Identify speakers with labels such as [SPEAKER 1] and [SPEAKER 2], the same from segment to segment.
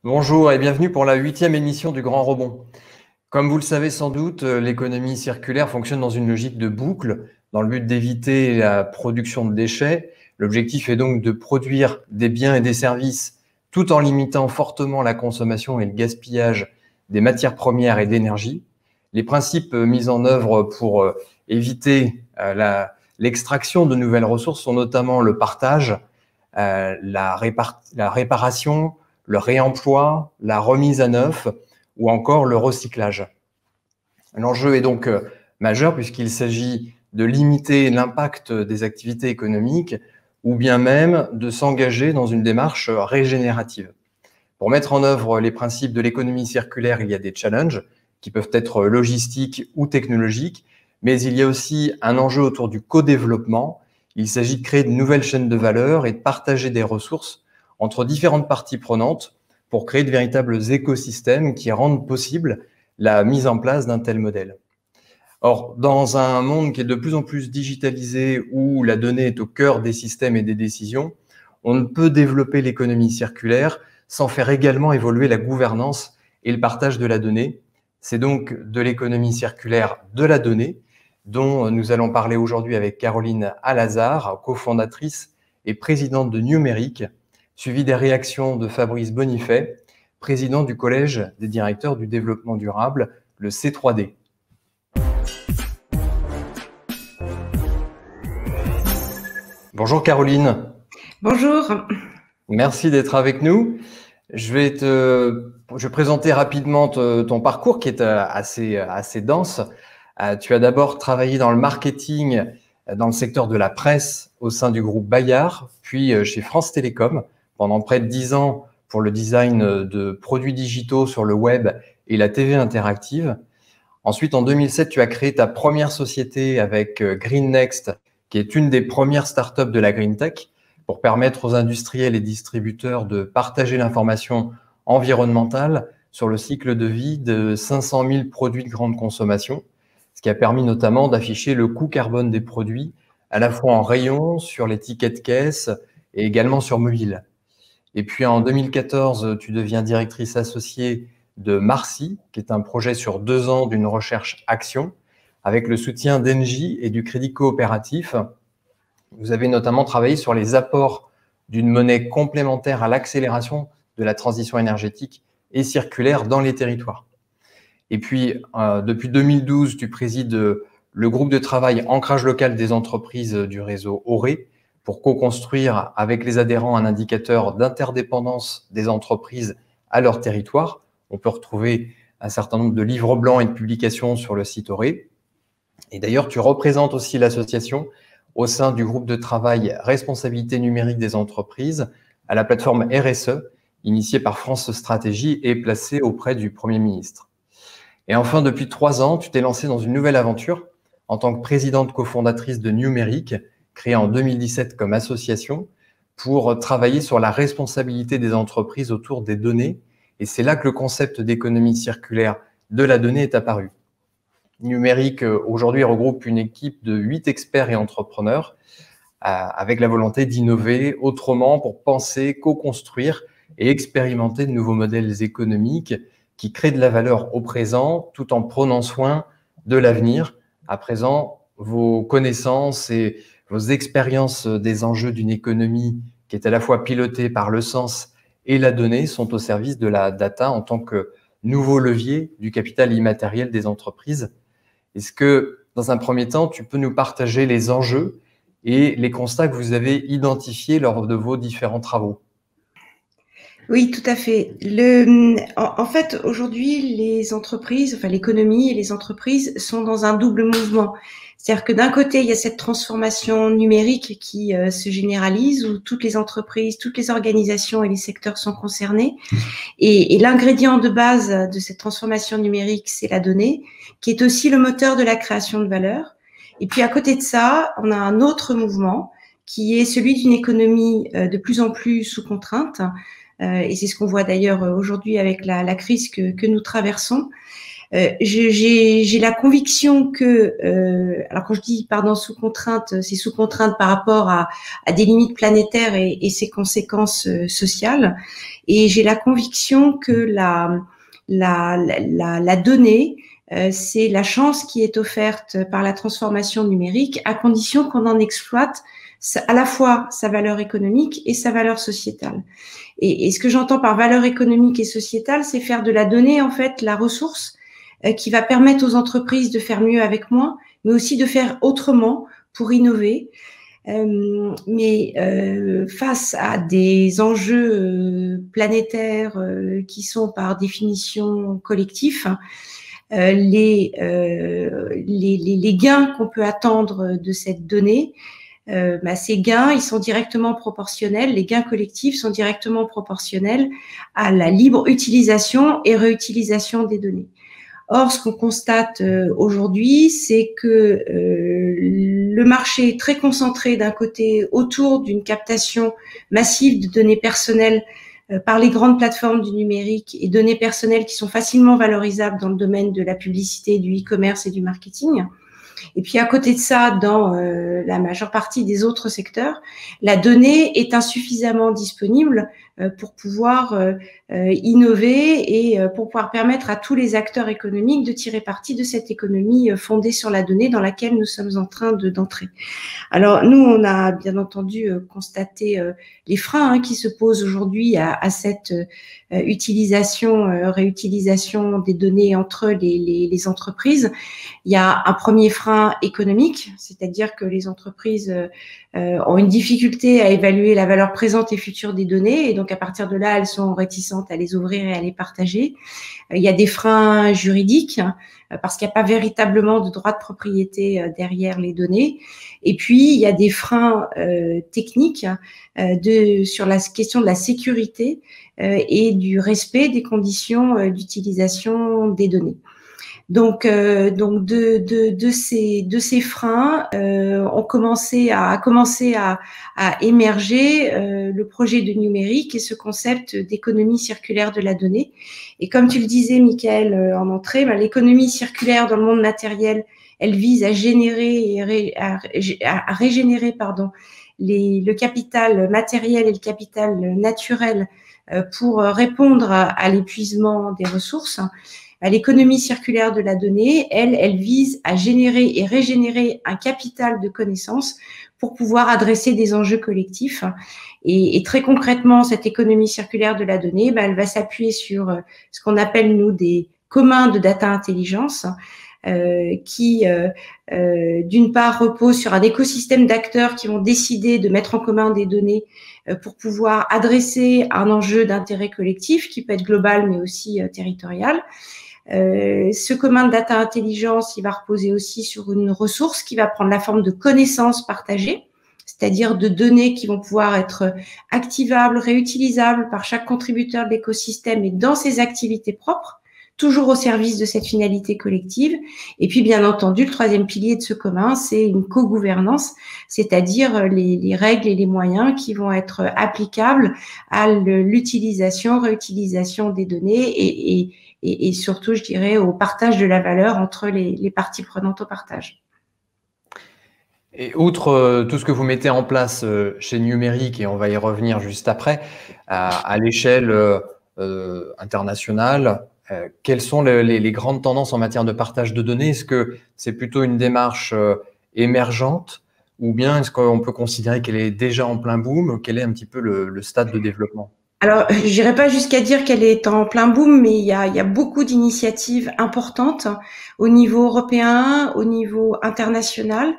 [SPEAKER 1] Bonjour et bienvenue pour la 8e émission du Grand Rebond. Comme vous le savez sans doute, l'économie circulaire fonctionne dans une logique de boucle, dans le but d'éviter la production de déchets. L'objectif est donc de produire des biens et des services tout en limitant fortement la consommation et le gaspillage des matières premières et d'énergie. Les principes mis en œuvre pour éviter l'extraction de nouvelles ressources sont notamment le partage, la réparation, le réemploi, la remise à neuf ou encore le recyclage. L'enjeu est donc majeur puisqu'il s'agit de limiter l'impact des activités économiques ou bien même de s'engager dans une démarche régénérative. Pour mettre en œuvre les principes de l'économie circulaire, il y a des challenges qui peuvent être logistiques ou technologiques, mais il y a aussi un enjeu autour du co-développement. Il s'agit de créer de nouvelles chaînes de valeur et de partager des ressources entre différentes parties prenantes pour créer de véritables écosystèmes qui rendent possible la mise en place d'un tel modèle. Or, dans un monde qui est de plus en plus digitalisé, où la donnée est au cœur des systèmes et des décisions, on ne peut développer l'économie circulaire sans faire également évoluer la gouvernance et le partage de la donnée. C'est donc de l'économie circulaire de la donnée dont nous allons parler aujourd'hui avec Caroline Alazard, cofondatrice et présidente de Numérique, suivie des réactions de Fabrice Bonifay, président du Collège des directeurs du développement durable, le C3D. Bonjour Caroline.
[SPEAKER 2] Bonjour.
[SPEAKER 1] Merci d'être avec nous. Je vais présenter rapidement ton parcours qui est assez dense. Tu as d'abord travaillé dans le marketing dans le secteur de la presse au sein du groupe Bayard, puis chez France Télécom pendant près de 10 ans pour le design de produits digitaux sur le web et la TV interactive. Ensuite, en 2007, tu as créé ta première société avec Green Next, qui est une des premières startups de la Green Tech, pour permettre aux industriels et distributeurs de partager l'information environnementale sur le cycle de vie de 500 000 produits de grande consommation, ce qui a permis notamment d'afficher le coût carbone des produits, à la fois en rayon, sur les tickets de caisse et également sur mobile. Et puis en 2014, tu deviens directrice associée de Marcy, qui est un projet sur 2 ans d'une recherche-action, avec le soutien d'Engie et du Crédit Coopératif. Vous avez notamment travaillé sur les apports d'une monnaie complémentaire à l'accélération de la transition énergétique et circulaire dans les territoires. Et puis, depuis 2012, tu présides le groupe de travail Ancrage local des entreprises du réseau ORE pour co-construire avec les adhérents un indicateur d'interdépendance des entreprises à leur territoire. On peut retrouver un certain nombre de livres blancs et de publications sur le site ORE. Et d'ailleurs, tu représentes aussi l'association au sein du groupe de travail Responsabilité numérique des entreprises à la plateforme RSE, initiée par France Stratégie et placée auprès du Premier ministre. Et enfin, depuis 3 ans, tu t'es lancée dans une nouvelle aventure en tant que présidente cofondatrice de Numérique, créée en 2017 comme association, pour travailler sur la responsabilité des entreprises autour des données. Et c'est là que le concept d'économie circulaire de la donnée est apparu. Numérique, aujourd'hui, regroupe une équipe de 8 experts et entrepreneurs avec la volonté d'innover autrement pour penser, co-construire et expérimenter de nouveaux modèles économiques qui créent de la valeur au présent tout en prenant soin de l'avenir. À présent, vos connaissances et vos expériences des enjeux d'une économie qui est à la fois pilotée par le sens et la donnée sont au service de la data en tant que nouveau levier du capital immatériel des entreprises. Est-ce que, dans un premier temps, tu peux nous partager les enjeux et les constats que vous avez identifiés lors de vos différents travaux ?
[SPEAKER 2] Oui, tout à fait. En fait, aujourd'hui, les entreprises, enfin l'économie et les entreprises sont dans un double mouvement. C'est-à-dire que d'un côté, il y a cette transformation numérique qui se généralise, où toutes les entreprises, toutes les organisations et les secteurs sont concernés. Et l'ingrédient de base de cette transformation numérique, c'est la donnée, qui est aussi le moteur de la création de valeur. Et puis à côté de ça, on a un autre mouvement qui est celui d'une économie de plus en plus sous contrainte. Et c'est ce qu'on voit d'ailleurs aujourd'hui avec la crise que nous traversons, J'ai la conviction que, alors quand je dis pardon sous contrainte, c'est sous contrainte par rapport à des limites planétaires et ses conséquences sociales. Et j'ai la conviction que la donnée, c'est la chance qui est offerte par la transformation numérique, à condition qu'on en exploite à la fois sa valeur économique et sa valeur sociétale. Et ce que j'entends par valeur économique et sociétale, c'est faire de la donnée en fait la ressource qui va permettre aux entreprises de faire mieux avec moins, mais aussi de faire autrement pour innover. Mais face à des enjeux planétaires qui sont par définition collectifs, les gains qu'on peut attendre de cette donnée, ces gains, ils sont directement proportionnels, les gains collectifs sont directement proportionnels à la libre utilisation et réutilisation des données. Or, ce qu'on constate aujourd'hui, c'est que le marché est très concentré d'un côté autour d'une captation massive de données personnelles par les grandes plateformes du numérique et données personnelles qui sont facilement valorisables dans le domaine de la publicité, du e-commerce et du marketing. Et puis à côté de ça, dans la majeure partie des autres secteurs, la donnée est insuffisamment disponible pour pouvoir innover et pour pouvoir permettre à tous les acteurs économiques de tirer parti de cette économie fondée sur la donnée dans laquelle nous sommes en train d'entrer. Alors nous, on a bien entendu constaté les freins qui se posent aujourd'hui à cette utilisation, réutilisation des données entre les entreprises. Il y a un premier frein économique, c'est-à-dire que les entreprises ont une difficulté à évaluer la valeur présente et future des données, et donc à partir de là, elles sont réticentes à les ouvrir et à les partager. Il y a des freins juridiques, parce qu'il n'y a pas véritablement de droit de propriété derrière les données. Et puis, il y a des freins techniques sur la question de la sécurité et du respect des conditions d'utilisation des données. Donc de ces freins ont commencé à émerger le projet de numérique et ce concept d'économie circulaire de la donnée. Et comme tu le disais, Michael, en entrée, l'économie circulaire dans le monde matériel, elle vise à générer et à régénérer le capital matériel et le capital naturel pour répondre à l'épuisement des ressources. L'économie circulaire de la donnée, elle vise à générer et régénérer un capital de connaissances pour pouvoir adresser des enjeux collectifs. Et très concrètement, cette économie circulaire de la donnée, elle va s'appuyer sur ce qu'on appelle, nous, des communs de data intelligence, qui, d'une part, reposent sur un écosystème d'acteurs qui vont décider de mettre en commun des données pour pouvoir adresser un enjeu d'intérêt collectif qui peut être global mais aussi territorial. Ce commun de data intelligence, il va reposer aussi sur une ressource qui va prendre la forme de connaissances partagées, c'est-à-dire de données qui vont pouvoir être activables, réutilisables par chaque contributeur de l'écosystème et dans ses activités propres, toujours au service de cette finalité collective. Et puis, bien entendu, le troisième pilier de ce commun, c'est une co-gouvernance, c'est-à-dire les règles et les moyens qui vont être applicables à l'utilisation, réutilisation des données et surtout, je dirais, au partage de la valeur entre les parties prenantes au partage.
[SPEAKER 1] Et outre tout ce que vous mettez en place chez Numérique, et on va y revenir juste après, à l'échelle internationale, quelles sont les grandes tendances en matière de partage de données? Est-ce que c'est plutôt une démarche émergente ou bien est-ce qu'on peut considérer qu'elle est déjà en plein boom? Quel est un petit peu le stade de développement?
[SPEAKER 2] Alors, je n'irai pas jusqu'à dire qu'elle est en plein boom, mais il y a beaucoup d'initiatives importantes au niveau européen, au niveau international.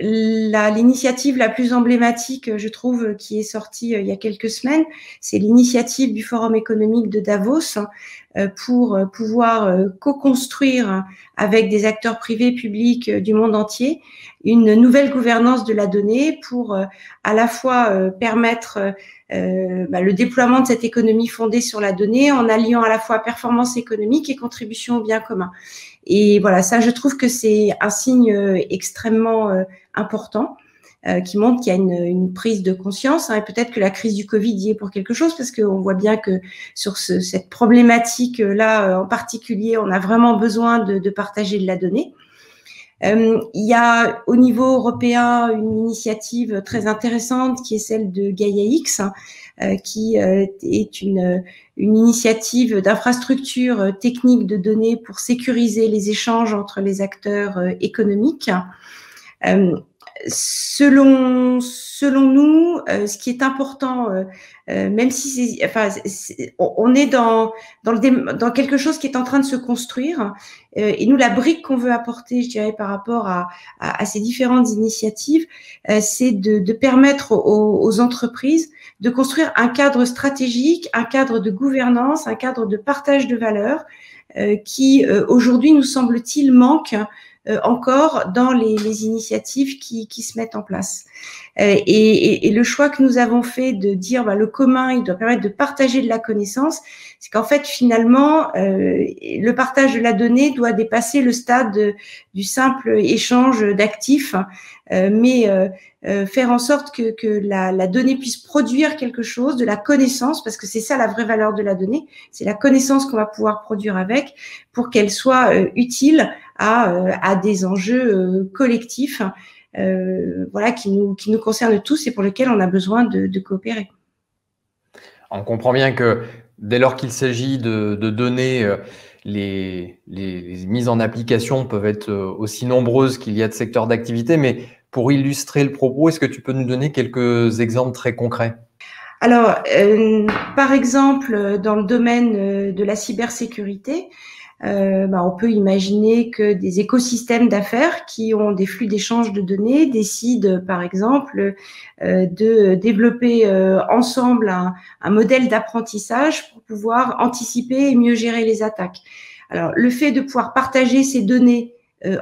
[SPEAKER 2] L'initiative la plus emblématique, je trouve, qui est sortie il y a quelques semaines, c'est l'initiative du Forum économique de Davos pour pouvoir co-construire avec des acteurs privés, publics du monde entier une nouvelle gouvernance de la donnée pour à la fois permettre le déploiement de cette économie fondée sur la donnée en alliant à la fois performance économique et contribution au bien commun. Et voilà, ça, je trouve que c'est un signe extrêmement important. qui montrent qu'il y a une prise de conscience, hein, et peut-être que la crise du Covid y est pour quelque chose, parce qu'on voit bien que sur cette problématique-là en particulier, on a vraiment besoin de partager de la donnée. Il y a au niveau européen une initiative très intéressante qui est celle de Gaia-X, qui est une initiative d'infrastructure technique de données pour sécuriser les échanges entre les acteurs économiques. Selon nous, ce qui est important, même si on est dans quelque chose qui est en train de se construire, et nous, la brique qu'on veut apporter, je dirais, par rapport à ces différentes initiatives, c'est de permettre aux entreprises de construire un cadre stratégique, un cadre de gouvernance, un cadre de partage de valeurs qui, aujourd'hui, nous semble-t-il, manque encore dans les initiatives qui se mettent en place. Et le choix que nous avons fait de dire le commun, il doit permettre de partager de la connaissance, c'est qu'en fait, finalement, le partage de la donnée doit dépasser le stade du simple échange d'actifs, mais faire en sorte que la donnée puisse produire quelque chose, de la connaissance, parce que c'est ça la vraie valeur de la donnée, c'est la connaissance qu'on va pouvoir produire avec pour qu'elle soit utile à des enjeux collectifs, voilà, qui nous concernent tous et pour lesquels on a besoin de coopérer.
[SPEAKER 1] On comprend bien que dès lors qu'il s'agit de données, les mises en application peuvent être aussi nombreuses qu'il y a de secteurs d'activité, mais pour illustrer le propos, est-ce que tu peux nous donner quelques exemples très concrets?
[SPEAKER 2] Alors, par exemple, dans le domaine de la cybersécurité, on peut imaginer que des écosystèmes d'affaires qui ont des flux d'échange de données décident, par exemple, de développer ensemble un modèle d'apprentissage pour pouvoir anticiper et mieux gérer les attaques. Alors, le fait de pouvoir partager ces données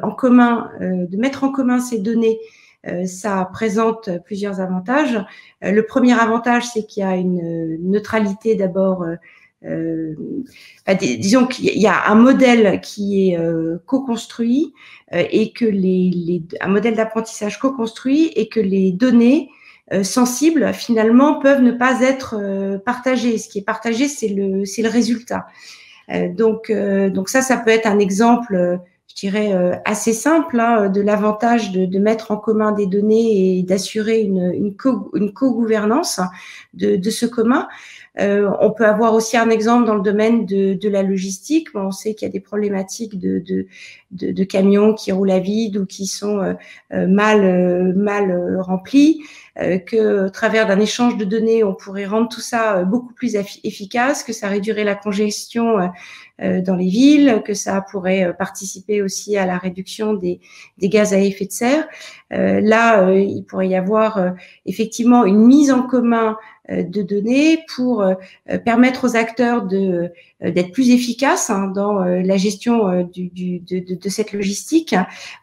[SPEAKER 2] en commun, de mettre en commun ces données, ça présente plusieurs avantages. Le premier avantage, c'est qu'il y a une neutralité d'abord. Disons qu'il y a un modèle qui est co-construit et que un modèle d'apprentissage co-construit et que les données sensibles finalement peuvent ne pas être partagées. Ce qui est partagé, c'est le résultat. Donc ça peut être un exemple, je dirais, assez simple de l'avantage de mettre en commun des données et d'assurer une co-gouvernance de ce commun. On peut avoir aussi un exemple dans le domaine de la logistique. On sait qu'il y a des problématiques de camions qui roulent à vide ou qui sont mal remplis, que au travers d'un échange de données, on pourrait rendre tout ça beaucoup plus efficace, que ça réduirait la congestion dans les villes, que ça pourrait participer aussi à la réduction des gaz à effet de serre. Il pourrait y avoir effectivement une mise en commun de données pour permettre aux acteurs d'être plus efficaces dans la gestion de cette logistique,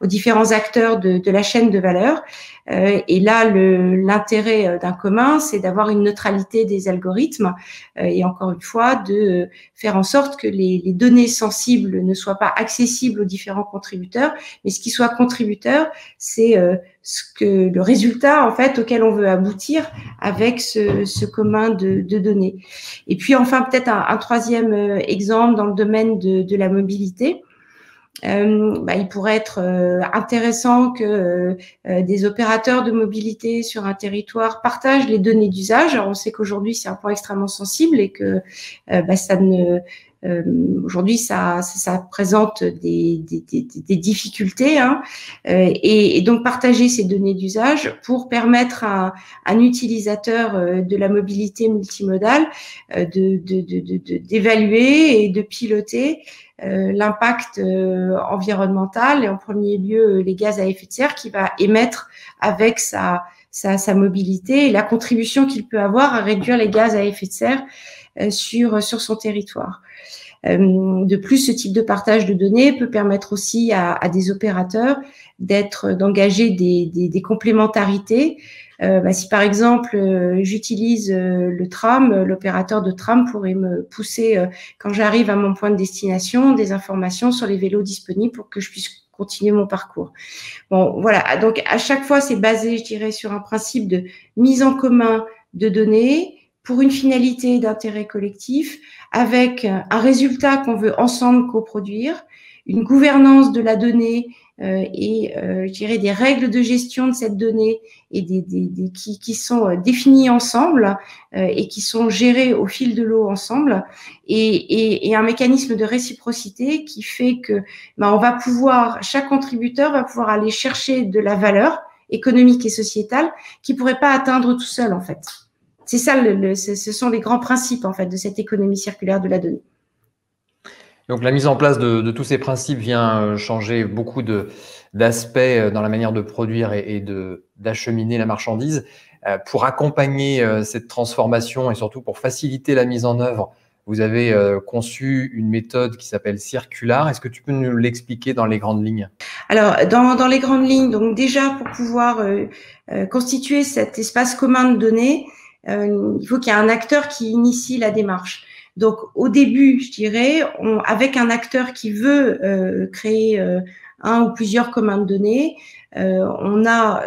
[SPEAKER 2] aux différents acteurs de la chaîne de valeur. Et là, l'intérêt d'un commun, c'est d'avoir une neutralité des algorithmes et encore une fois, de faire en sorte que les données sensibles ne soient pas accessibles aux différents contributeurs, mais ce qui soit contributeur, c'est le résultat en fait auquel on veut aboutir avec ce commun de données. Et puis enfin peut-être un troisième exemple dans le domaine de la mobilité. Il pourrait être intéressant que des opérateurs de mobilité sur un territoire partagent les données d'usage. Alors, on sait qu'aujourd'hui c'est un point extrêmement sensible et que aujourd'hui, ça présente des difficultés, et donc partager ces données d'usage pour permettre à un utilisateur de la mobilité multimodale d'évaluer et de piloter l'impact environnemental et en premier lieu les gaz à effet de serre qu'il va émettre avec sa mobilité et la contribution qu'il peut avoir à réduire les gaz à effet de serre sur son territoire. De plus, ce type de partage de données peut permettre aussi à des opérateurs d'engager des complémentarités. Si par exemple j'utilise le tram, l'opérateur de tram pourrait me pousser quand j'arrive à mon point de destination des informations sur les vélos disponibles pour que je puisse continuer mon parcours. Bon, voilà. Donc, à chaque fois, c'est basé, je dirais, sur un principe de mise en commun de données pour une finalité d'intérêt collectif, avec un résultat qu'on veut ensemble coproduire, une gouvernance de la donnée je dirais des règles de gestion de cette donnée et qui sont définies ensemble et qui sont gérées au fil de l'eau ensemble, et un mécanisme de réciprocité qui fait que on va pouvoir, chaque contributeur va pouvoir aller chercher de la valeur économique et sociétale qu'il pourrait pas atteindre tout seul en fait. C'est ça, ce sont les grands principes en fait de cette économie circulaire de la donnée.
[SPEAKER 1] Donc la mise en place de tous ces principes vient changer beaucoup d'aspects dans la manière de produire et d'acheminer la marchandise. Pour accompagner cette transformation et surtout pour faciliter la mise en œuvre, vous avez conçu une méthode qui s'appelle Circular. Est-ce que tu peux nous l'expliquer dans les grandes lignes?
[SPEAKER 2] Alors, dans les grandes lignes, donc déjà pour pouvoir constituer cet espace commun de données, il faut qu'il y ait un acteur qui initie la démarche. Donc, au début, je dirais, avec un acteur qui veut créer un ou plusieurs communs de données, on a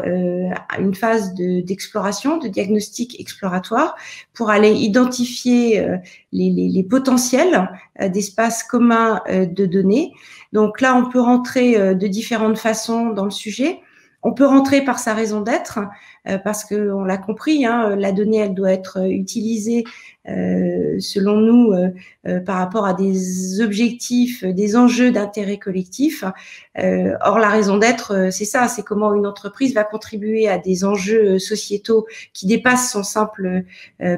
[SPEAKER 2] une phase d'exploration, de diagnostic exploratoire pour aller identifier les potentiels d'espaces communs de données. Donc là, on peut rentrer de différentes façons dans le sujet. On peut rentrer par sa raison d'être, parce que on l'a compris, la donnée, elle doit être utilisée selon nous par rapport à des objectifs, des enjeux d'intérêt collectif. Or, la raison d'être, c'est ça, c'est comment une entreprise va contribuer à des enjeux sociétaux qui dépassent son simple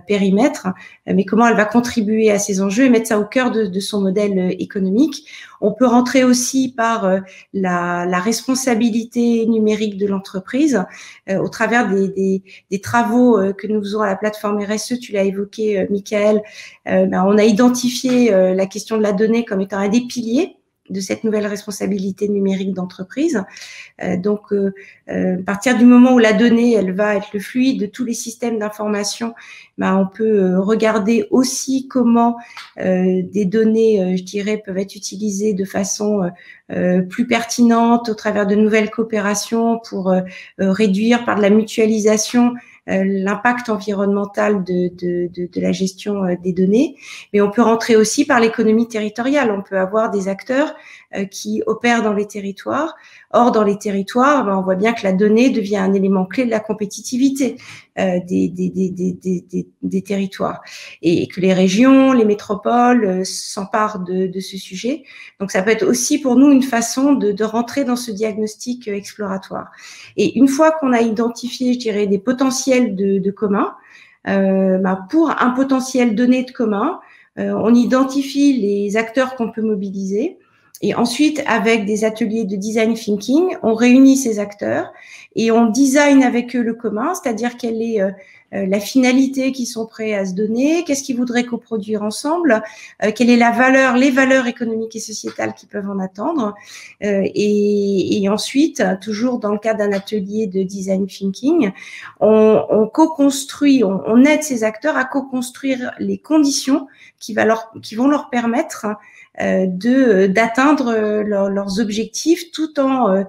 [SPEAKER 2] périmètre, mais comment elle va contribuer à ces enjeux et mettre ça au cœur de son modèle économique. On peut rentrer aussi par la responsabilité numérique de l'entreprise au travers des travaux que nous faisons à la plateforme RSE. Tu l'as évoqué, Michael. On a identifié la question de la donnée comme étant un des piliers de cette nouvelle responsabilité numérique d'entreprise. Donc, à partir du moment où la donnée, elle va être le fluide de tous les systèmes d'information, on peut regarder aussi comment des données, je dirais, peuvent être utilisées de façon plus pertinente au travers de nouvelles coopérations pour réduire par de la mutualisation l'impact environnemental de la gestion des données. Mais on peut rentrer aussi par l'économie territoriale. On peut avoir des acteurs qui opèrent dans les territoires. Or, dans les territoires, on voit bien que la donnée devient un élément clé de la compétitivité des territoires, et que les régions, les métropoles s'emparent de ce sujet. Donc, ça peut être aussi pour nous une façon de rentrer dans ce diagnostic exploratoire. Et une fois qu'on a identifié, je dirais, des potentiels de commun, pour un potentiel donné de commun, on identifie les acteurs qu'on peut mobiliser. Et ensuite, avec des ateliers de design thinking, on réunit ces acteurs et on design avec eux le commun, c'est-à-dire quelle est la finalité qu'ils sont prêts à se donner, qu'est-ce qu'ils voudraient coproduire ensemble, quelle est la valeur, les valeurs économiques et sociétales qu'ils peuvent en attendre. Et ensuite, toujours dans le cadre d'un atelier de design thinking, on co-construit, on aide ces acteurs à co-construire les conditions qui vont leur permettre d'atteindre leurs objectifs tout en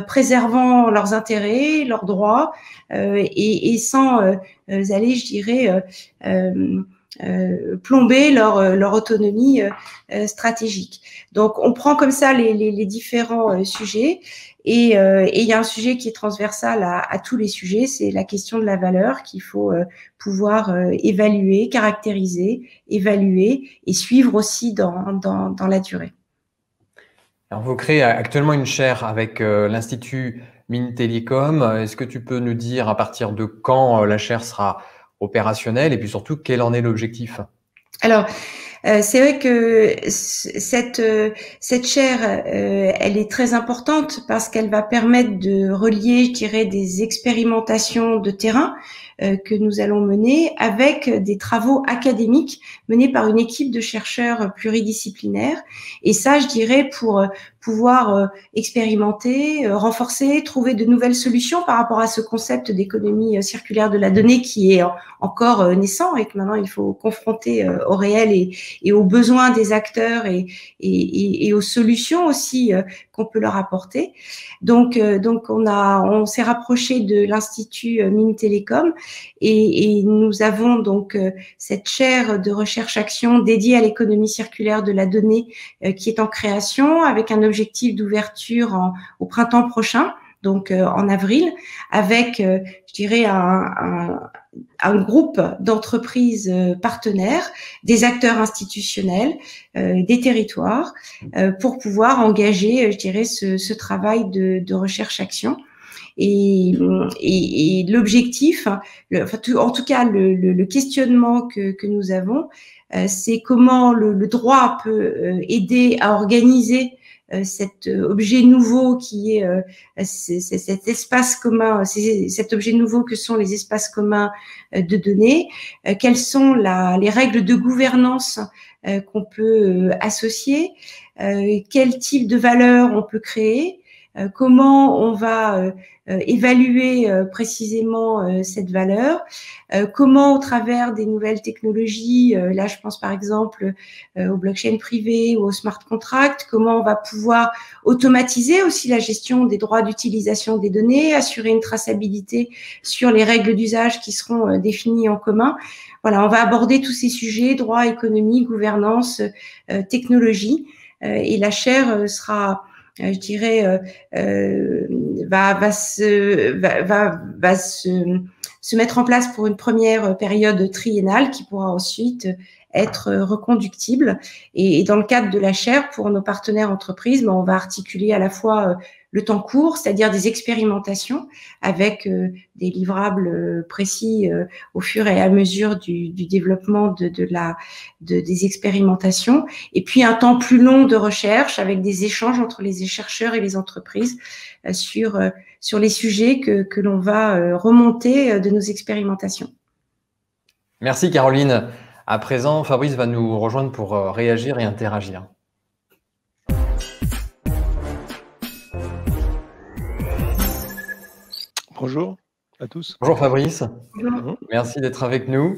[SPEAKER 2] préservant leurs intérêts, leurs droits et sans aller, je dirais, plomber leur autonomie stratégique. Donc, on prend comme ça les différents sujets et il y a un sujet qui est transversal à tous les sujets, c'est la question de la valeur qu'il faut pouvoir évaluer, caractériser, évaluer et suivre aussi dans la durée.
[SPEAKER 1] Alors, vous créez actuellement une chaire avec l'Institut Mines-Télécom. Est-ce que tu peux nous dire à partir de quand la chaire sera opérationnelle et puis surtout quel en est l'objectif?
[SPEAKER 2] Alors, c'est vrai que cette chaire, elle est très importante parce qu'elle va permettre de relier, je dirais, des expérimentations de terrain que nous allons mener avec des travaux académiques menés par une équipe de chercheurs pluridisciplinaires. Et ça, je dirais, pour pouvoir expérimenter, renforcer, trouver de nouvelles solutions par rapport à ce concept d'économie circulaire de la donnée qui est encore naissant et que maintenant il faut confronter au réel et aux besoins des acteurs et aux solutions aussi qu'on peut leur apporter. Donc on s'est rapproché de l'Institut Mines Télécom et nous avons donc cette chaire de recherche-action dédiée à l'économie circulaire de la donnée qui est en création avec un objectif d'ouverture au printemps prochain, donc en avril, avec, je dirais, un groupe d'entreprises partenaires, des acteurs institutionnels, des territoires, pour pouvoir engager, je dirais, ce travail de recherche-action. Et l'objectif, en tout cas le questionnement que nous avons, c'est comment le droit peut aider à organiser cet objet nouveau qui est cet espace commun, cet objet nouveau que sont les espaces communs de données, quelles sont les règles de gouvernance qu'on peut associer, quel type de valeur on peut créer, comment on va évaluer précisément cette valeur, comment au travers des nouvelles technologies, là je pense par exemple au blockchain privé ou au smart contract, comment on va pouvoir automatiser aussi la gestion des droits d'utilisation des données, assurer une traçabilité sur les règles d'usage qui seront définies en commun. Voilà, on va aborder tous ces sujets, droit, économie, gouvernance, technologie, et la chaire sera, je dirais, va se mettre en place pour une première période triennale qui pourra ensuite être reconductible. Et dans le cadre de la chaire, pour nos partenaires entreprises, on va articuler à la fois le temps court, c'est-à-dire des expérimentations avec des livrables précis au fur et à mesure du développement des expérimentations, et puis un temps plus long de recherche avec des échanges entre les chercheurs et les entreprises sur les sujets que l'on va remonter de nos expérimentations.
[SPEAKER 1] Merci Caroline. À présent, Fabrice va nous rejoindre pour réagir et interagir.
[SPEAKER 3] Bonjour à tous.
[SPEAKER 1] Bonjour Fabrice.
[SPEAKER 2] Bonjour.
[SPEAKER 1] Merci d'être avec nous.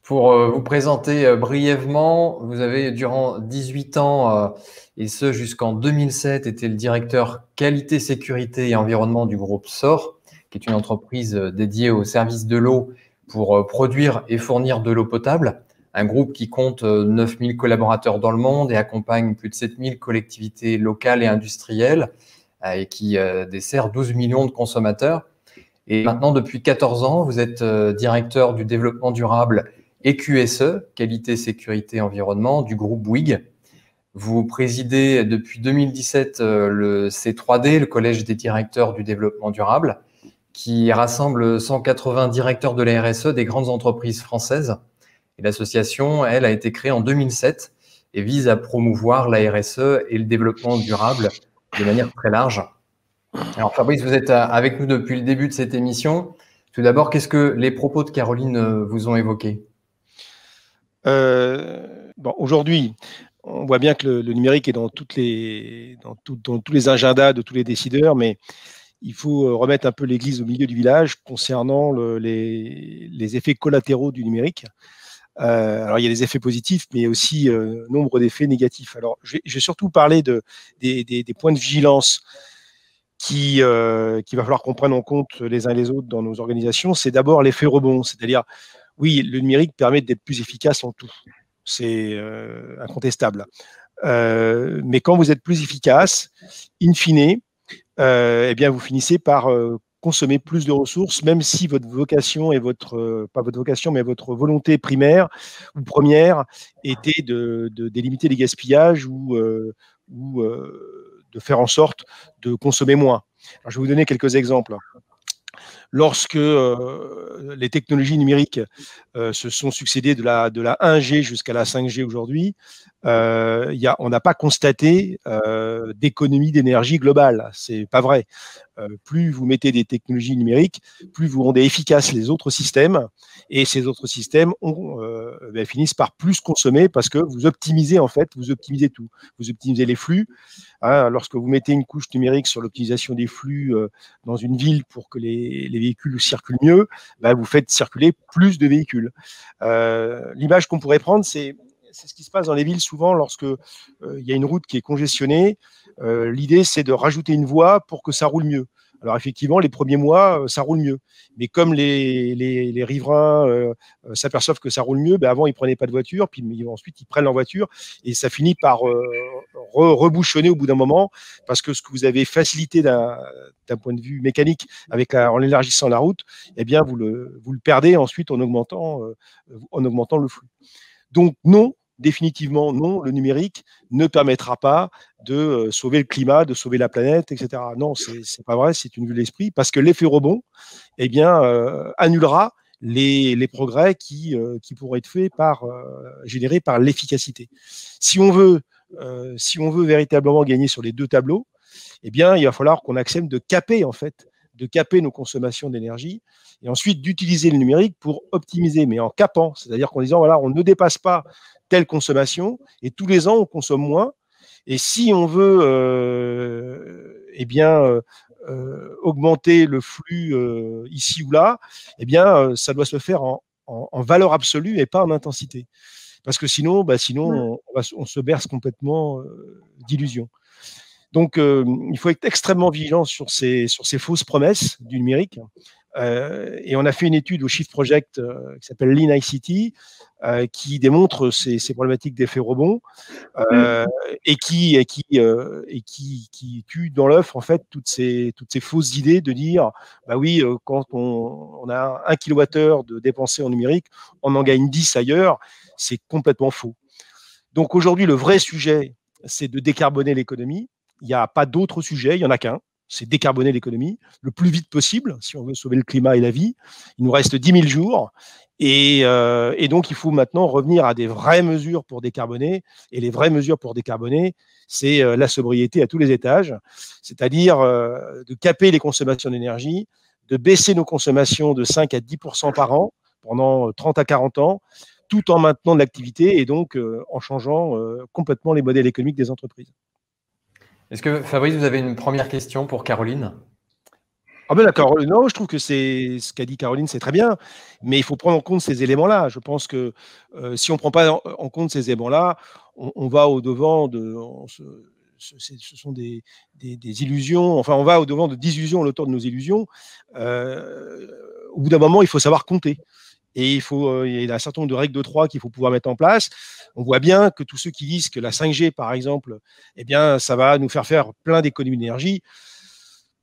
[SPEAKER 1] Pour vous présenter brièvement, vous avez durant 18 ans, et ce jusqu'en 2007, été le directeur qualité, sécurité et environnement du groupe SOR, qui est une entreprise dédiée au service de l'eau pour produire et fournir de l'eau potable. Un groupe qui compte 9000 collaborateurs dans le monde et accompagne plus de 7000 collectivités locales et industrielles et qui dessert 12 millions de consommateurs. Et maintenant, depuis 14 ans, vous êtes directeur du développement durable et QSE, qualité, sécurité, environnement, du groupe Bouygues. Vous présidez depuis 2017 le C3D, le Collège des directeurs du développement durable, qui rassemble 180 directeurs de la RSE des grandes entreprises françaises. Et l'association, elle, a été créée en 2007 et vise à promouvoir la RSE et le développement durable de manière très large. Alors Fabrice, vous êtes avec nous depuis le début de cette émission. Tout d'abord, qu'est-ce que les propos de Caroline vous ont évoqué?
[SPEAKER 3] Aujourd'hui, on voit bien que le numérique est dans tous les agendas de tous les décideurs, mais il faut remettre un peu l'église au milieu du village concernant les effets collatéraux du numérique. Alors, il y a des effets positifs, mais aussi nombre d'effets négatifs. Alors, je vais surtout parler des points de vigilance qu'il va falloir qu'on prenne en compte les uns les autres dans nos organisations. C'est d'abord l'effet rebond, c'est-à-dire, oui, le numérique permet d'être plus efficace en tout. C'est incontestable. Mais quand vous êtes plus efficace, in fine, eh bien, vous finissez par consommer plus de ressources, même si votre vocation et pas votre vocation, mais votre volonté primaire ou première était de limiter les gaspillages ou de faire en sorte de consommer moins. Alors, je vais vous donner quelques exemples. Lorsque les technologies numériques se sont succédées de la 1G jusqu'à la 5G aujourd'hui, on n'a pas constaté d'économie d'énergie globale. C'est pas vrai. Plus vous mettez des technologies numériques, plus vous rendez efficaces les autres systèmes, et ces autres systèmes finissent par plus consommer parce que vous optimisez tout. Vous optimisez les flux. Hein, lorsque vous mettez une couche numérique sur l'optimisation des flux dans une ville pour que les véhicules circulent mieux, vous faites circuler plus de véhicules. L'image qu'on pourrait prendre, c'est ce qui se passe dans les villes souvent lorsque il y a une route qui est congestionnée. L'idée, c'est de rajouter une voie pour que ça roule mieux. Alors effectivement, les premiers mois, ça roule mieux. Mais comme les riverains s'aperçoivent que ça roule mieux, avant, ils ne prenaient pas de voiture, puis ensuite, ils prennent leur voiture, et ça finit par rebouchonner au bout d'un moment, parce que ce que vous avez facilité d'un point de vue mécanique en élargissant la route, eh bien, vous le perdez ensuite en augmentant le flux. Donc non, définitivement non, le numérique ne permettra pas de sauver le climat, de sauver la planète, etc. Non, c'est pas vrai, c'est une vue de l'esprit, parce que l'effet rebond, eh bien, annulera les progrès qui pourraient être faits générés par l'efficacité. Si on veut véritablement gagner sur les deux tableaux, eh bien, il va falloir qu'on accepte de caper nos consommations d'énergie, et ensuite d'utiliser le numérique pour optimiser, mais en capant, c'est-à-dire qu'en disant, voilà, on ne dépasse pas telle consommation, et tous les ans, on consomme moins, et si on veut augmenter le flux ici ou là, eh bien, ça doit se faire en valeur absolue et pas en intensité. Parce que sinon on se berce complètement d'illusions. Donc, il faut être extrêmement vigilant sur ces fausses promesses du numérique. Et on a fait une étude au Shift Project qui s'appelle Lean ICT, qui démontre ces problématiques d'effet rebond et qui tue dans l'œuf en fait toutes ces fausses idées de dire oui, quand on a 1 kWh de dépensé en numérique, on en gagne 10 ailleurs. C'est complètement faux. Donc aujourd'hui, le vrai sujet, c'est de décarboner l'économie. Il n'y a pas d'autre sujet, il n'y en a qu'un. C'est décarboner l'économie le plus vite possible, si on veut sauver le climat et la vie. Il nous reste 10 000 jours. Et donc, il faut maintenant revenir à des vraies mesures pour décarboner. Et les vraies mesures pour décarboner, c'est la sobriété à tous les étages, c'est-à-dire de caper les consommations d'énergie, de baisser nos consommations de 5 à 10% par an pendant 30 à 40 ans, tout en maintenant de l'activité et donc en changeant complètement les modèles économiques des entreprises.
[SPEAKER 1] Est-ce que, Fabrice, vous avez une première question pour Caroline ?
[SPEAKER 3] Ah ben d'accord, non, je trouve que ce qu'a dit Caroline, c'est très bien, mais il faut prendre en compte ces éléments-là. Je pense que si on ne prend pas en compte ces éléments-là, on va au-devant ce sont des illusions, enfin on va au-devant de désillusions autour de nos illusions. Au bout d'un moment, il faut savoir compter. Et il y a un certain nombre de règles de 3 qu'il faut pouvoir mettre en place. On voit bien que tous ceux qui disent que la 5G, par exemple, eh bien, ça va nous faire plein d'économies d'énergie.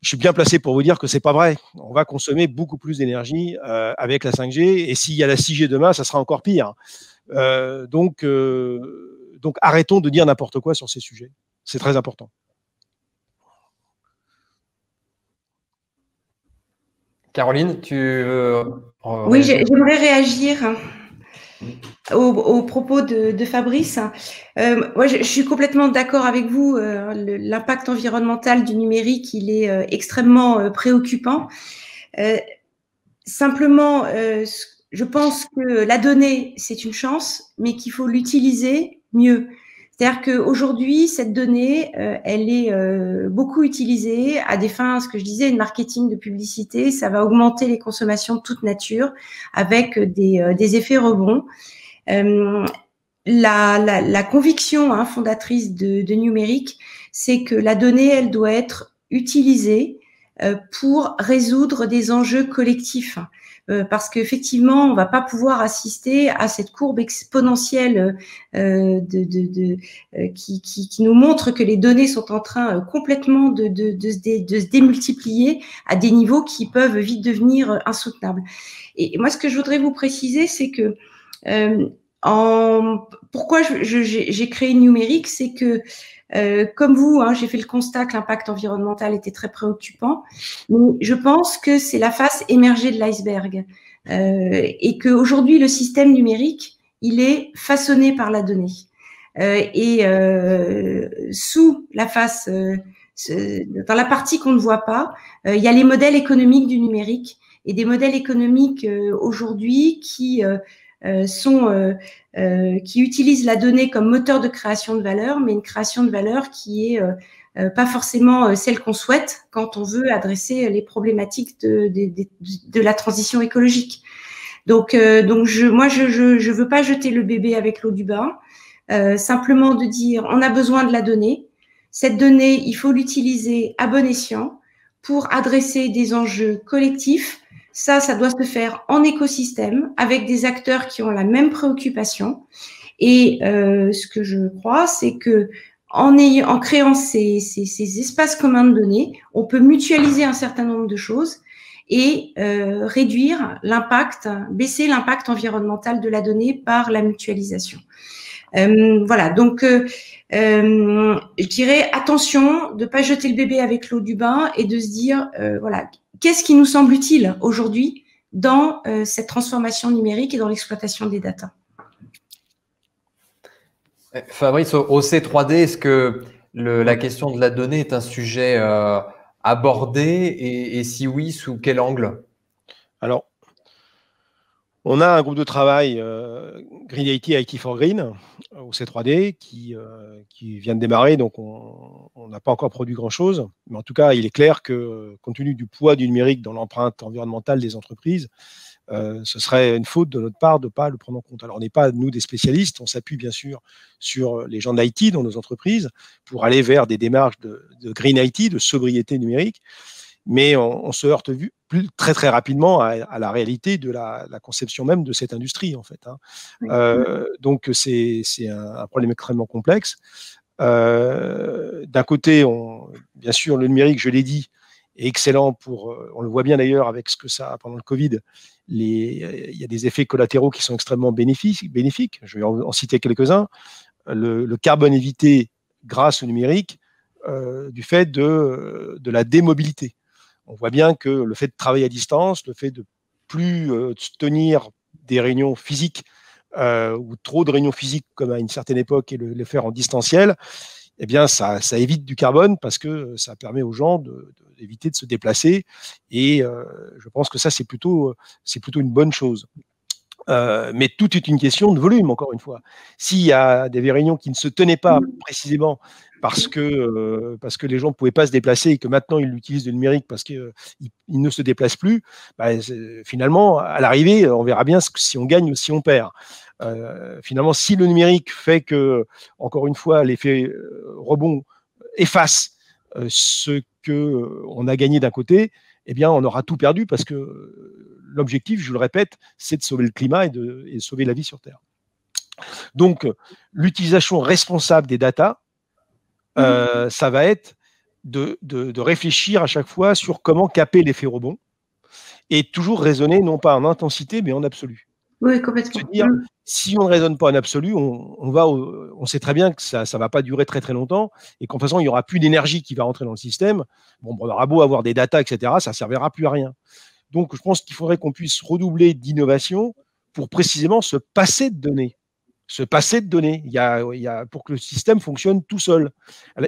[SPEAKER 3] Je suis bien placé pour vous dire que c'est pas vrai. On va consommer beaucoup plus d'énergie avec la 5G. Et s'il y a la 6G demain, ça sera encore pire. Donc, arrêtons de dire n'importe quoi sur ces sujets. C'est très important.
[SPEAKER 1] Caroline, tu veux
[SPEAKER 2] Oui, j'aimerais réagir aux propos de Fabrice. Moi, je suis complètement d'accord avec vous. L'impact environnemental du numérique, il est extrêmement préoccupant. Simplement, je pense que la donnée, c'est une chance, mais qu'il faut l'utiliser mieux. C'est-à-dire qu'aujourd'hui, cette donnée, elle est beaucoup utilisée à des fins, ce que je disais, de marketing, de publicité. Ça va augmenter les consommations de toute nature avec des effets rebonds. La conviction fondatrice de numérique, c'est que la donnée, elle doit être utilisée pour résoudre des enjeux collectifs. Parce qu'effectivement, on va pas pouvoir assister à cette courbe exponentielle qui nous montre que les données sont en train complètement de se démultiplier à des niveaux qui peuvent vite devenir insoutenables. Et moi, ce que je voudrais vous préciser, c'est que pourquoi j'ai créé Numérique, c'est que comme vous, j'ai fait le constat que l'impact environnemental était très préoccupant, mais je pense que c'est la face émergée de l'iceberg et qu'aujourd'hui, le système numérique, il est façonné par la donnée. et sous la face, dans la partie qu'on ne voit pas, il y a les modèles économiques du numérique et des modèles économiques aujourd'hui qui utilisent la donnée comme moteur de création de valeur, mais une création de valeur qui est pas forcément celle qu'on souhaite quand on veut adresser les problématiques de la transition écologique. Donc je veux pas jeter le bébé avec l'eau du bain, simplement de dire on a besoin de la donnée. Cette donnée, il faut l'utiliser à bon escient pour adresser des enjeux collectifs. Ça doit se faire en écosystème avec des acteurs qui ont la même préoccupation. Et ce que je crois, c'est que en créant ces espaces communs de données, on peut mutualiser un certain nombre de choses et réduire l'impact, baisser l'impact environnemental de la donnée par la mutualisation. Voilà, donc je dirais attention de ne pas jeter le bébé avec l'eau du bain et de se dire, voilà, qu'est-ce qui nous semble utile aujourd'hui dans cette transformation numérique et dans l'exploitation des data.
[SPEAKER 1] Fabrice, au C3D, est-ce que la question de la donnée est un sujet abordé et si oui, sous quel angle?
[SPEAKER 3] Alors, on a un groupe de travail Green IT, IT for Green au C3D qui vient de démarrer, donc on n'a pas encore produit grand-chose. Mais en tout cas, il est clair que compte tenu du poids du numérique dans l'empreinte environnementale des entreprises, ce serait une faute de notre part de ne pas le prendre en compte. Alors, on n'est pas, nous, des spécialistes, on s'appuie bien sûr sur les gens d'IT dans nos entreprises pour aller vers des démarches de Green IT, de sobriété numérique, mais on se heurte très très rapidement à la réalité de la conception même de cette industrie, en fait. Donc, c'est un problème extrêmement complexe. D'un côté, bien sûr, le numérique, je l'ai dit, est excellent on le voit bien d'ailleurs avec ce que ça a pendant le Covid, il y a des effets collatéraux qui sont extrêmement bénéfiques. Je vais en citer quelques-uns. Le carbone évité grâce au numérique du fait de la démobilité. On voit bien que le fait de travailler à distance, le fait de plus tenir des réunions physiques ou trop de réunions physiques comme à une certaine époque et le faire en distanciel, eh bien, ça évite du carbone parce que ça permet aux gens d'éviter de se déplacer. Et je pense que ça, c'est plutôt une bonne chose. Mais tout est une question de volume, encore une fois. S'il y a des réunions qui ne se tenaient pas précisément parce que les gens ne pouvaient pas se déplacer et que maintenant ils utilisent le numérique parce qu'ils ne se déplacent plus, finalement, à l'arrivée, on verra bien si on gagne ou si on perd. Finalement, si le numérique fait que, encore une fois, l'effet rebond efface ce qu'on a gagné d'un côté, eh bien, on aura tout perdu parce que l'objectif, je le répète, c'est de sauver le climat et de sauver la vie sur Terre. Donc, l'utilisation responsable des data, ça va être de réfléchir à chaque fois sur comment caper l'effet rebond et toujours raisonner non pas en intensité, mais en absolu.
[SPEAKER 2] Oui, complètement.
[SPEAKER 3] Se dire, si on ne raisonne pas en absolu, on sait très bien que ça ne va pas durer très très longtemps et qu'en façon, il n'y aura plus d'énergie qui va rentrer dans le système. Bon, on aura beau avoir des datas, etc., ça ne servira plus à rien. Donc, je pense qu'il faudrait qu'on puisse redoubler d'innovation pour précisément se passer de données. Pour que le système fonctionne tout seul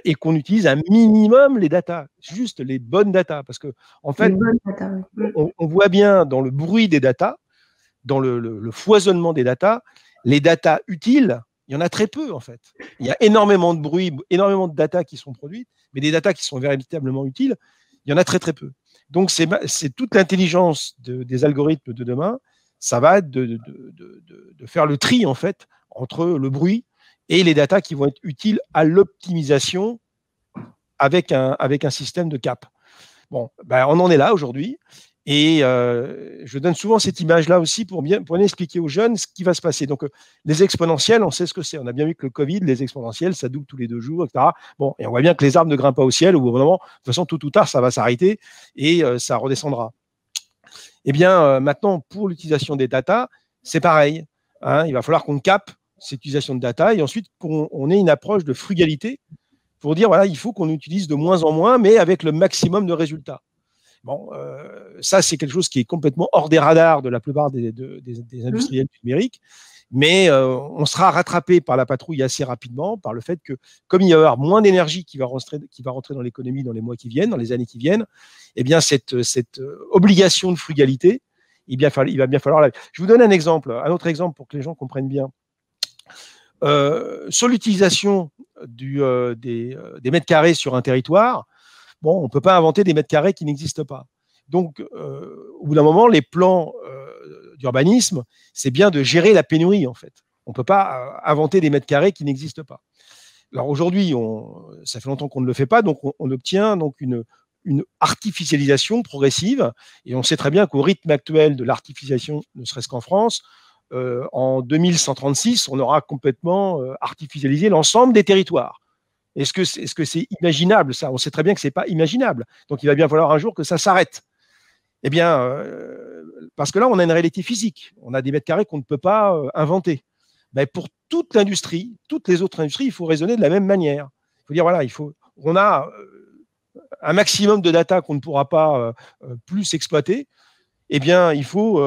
[SPEAKER 3] et qu'on utilise un minimum les datas, juste les bonnes datas. Parce que, en fait, on voit bien dans le bruit des datas, dans le foisonnement des datas, les datas utiles, il y en a très peu, en fait. Il y a énormément de bruit, énormément de datas qui sont produites, mais des datas qui sont véritablement utiles, il y en a très, très peu. Donc, c'est toute l'intelligence des algorithmes de demain, ça va être de faire le tri, en fait, entre le bruit et les datas qui vont être utiles à l'optimisation avec un système de cap. Bon, on en est là aujourd'hui. Et je donne souvent cette image-là aussi pour bien expliquer aux jeunes ce qui va se passer. Donc, les exponentielles, on sait ce que c'est. On a bien vu que le Covid, les exponentielles, ça double tous les 2 jours, etc. Bon, et on voit bien que les arbres ne grimpent pas au ciel. Au bout d'un moment, de toute façon, tôt ou tard, ça va s'arrêter et ça redescendra. Eh bien, maintenant, pour l'utilisation des data, c'est pareil. Il va falloir qu'on capte cette utilisation de data et ensuite qu'on ait une approche de frugalité pour dire, voilà, il faut qu'on utilise de moins en moins, mais avec le maximum de résultats. Bon, ça, c'est quelque chose qui est complètement hors des radars de la plupart des industriels du numérique. Mais on sera rattrapé par la patrouille assez rapidement, par le fait que, comme il va y avoir moins d'énergie qui va rentrer dans l'économie dans les mois qui viennent, dans les années qui viennent, eh bien cette obligation de frugalité, il va bien falloir. Je vous donne un autre exemple pour que les gens comprennent bien. Sur l'utilisation des mètres carrés sur un territoire, bon, on ne peut pas inventer des mètres carrés qui n'existent pas. Donc, au bout d'un moment, les plans d'urbanisme, c'est bien de gérer la pénurie, en fait. On ne peut pas inventer des mètres carrés qui n'existent pas. Alors aujourd'hui, ça fait longtemps qu'on ne le fait pas, donc on obtient donc une artificialisation progressive, et on sait très bien qu'au rythme actuel de l'artificialisation, ne serait-ce qu'en France, en 2136, on aura complètement artificialisé l'ensemble des territoires. Est-ce que c'est imaginable, ça? On sait très bien que ce n'est pas imaginable. Donc il va bien falloir un jour que ça s'arrête. Eh bien, parce que là, on a une réalité physique. On a des mètres carrés qu'on ne peut pas inventer. Mais pour toute l'industrie, toutes les autres industries, il faut raisonner de la même manière. Il faut dire, voilà, on a un maximum de data qu'on ne pourra pas plus exploiter. Eh bien, il faut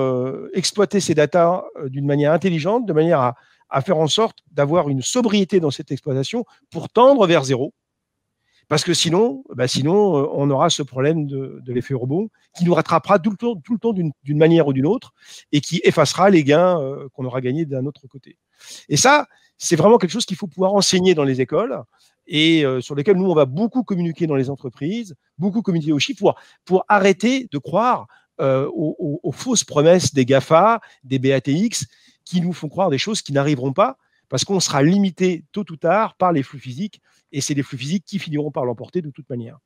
[SPEAKER 3] exploiter ces data d'une manière intelligente, de manière à faire en sorte d'avoir une sobriété dans cette exploitation pour tendre vers zéro. Parce que sinon, on aura ce problème de l'effet rebond qui nous rattrapera tout le temps d'une manière ou d'une autre et qui effacera les gains qu'on aura gagnés d'un autre côté. Et ça, c'est vraiment quelque chose qu'il faut pouvoir enseigner dans les écoles et sur lesquels nous, on va beaucoup communiquer dans les entreprises, beaucoup communiquer aux chiffres pour arrêter de croire aux fausses promesses des GAFA, des BATX, qui nous font croire des choses qui n'arriveront pas parce qu'on sera limité tôt ou tard par les flux physiques. Et c'est les flux physiques qui finiront par l'emporter de toute manière.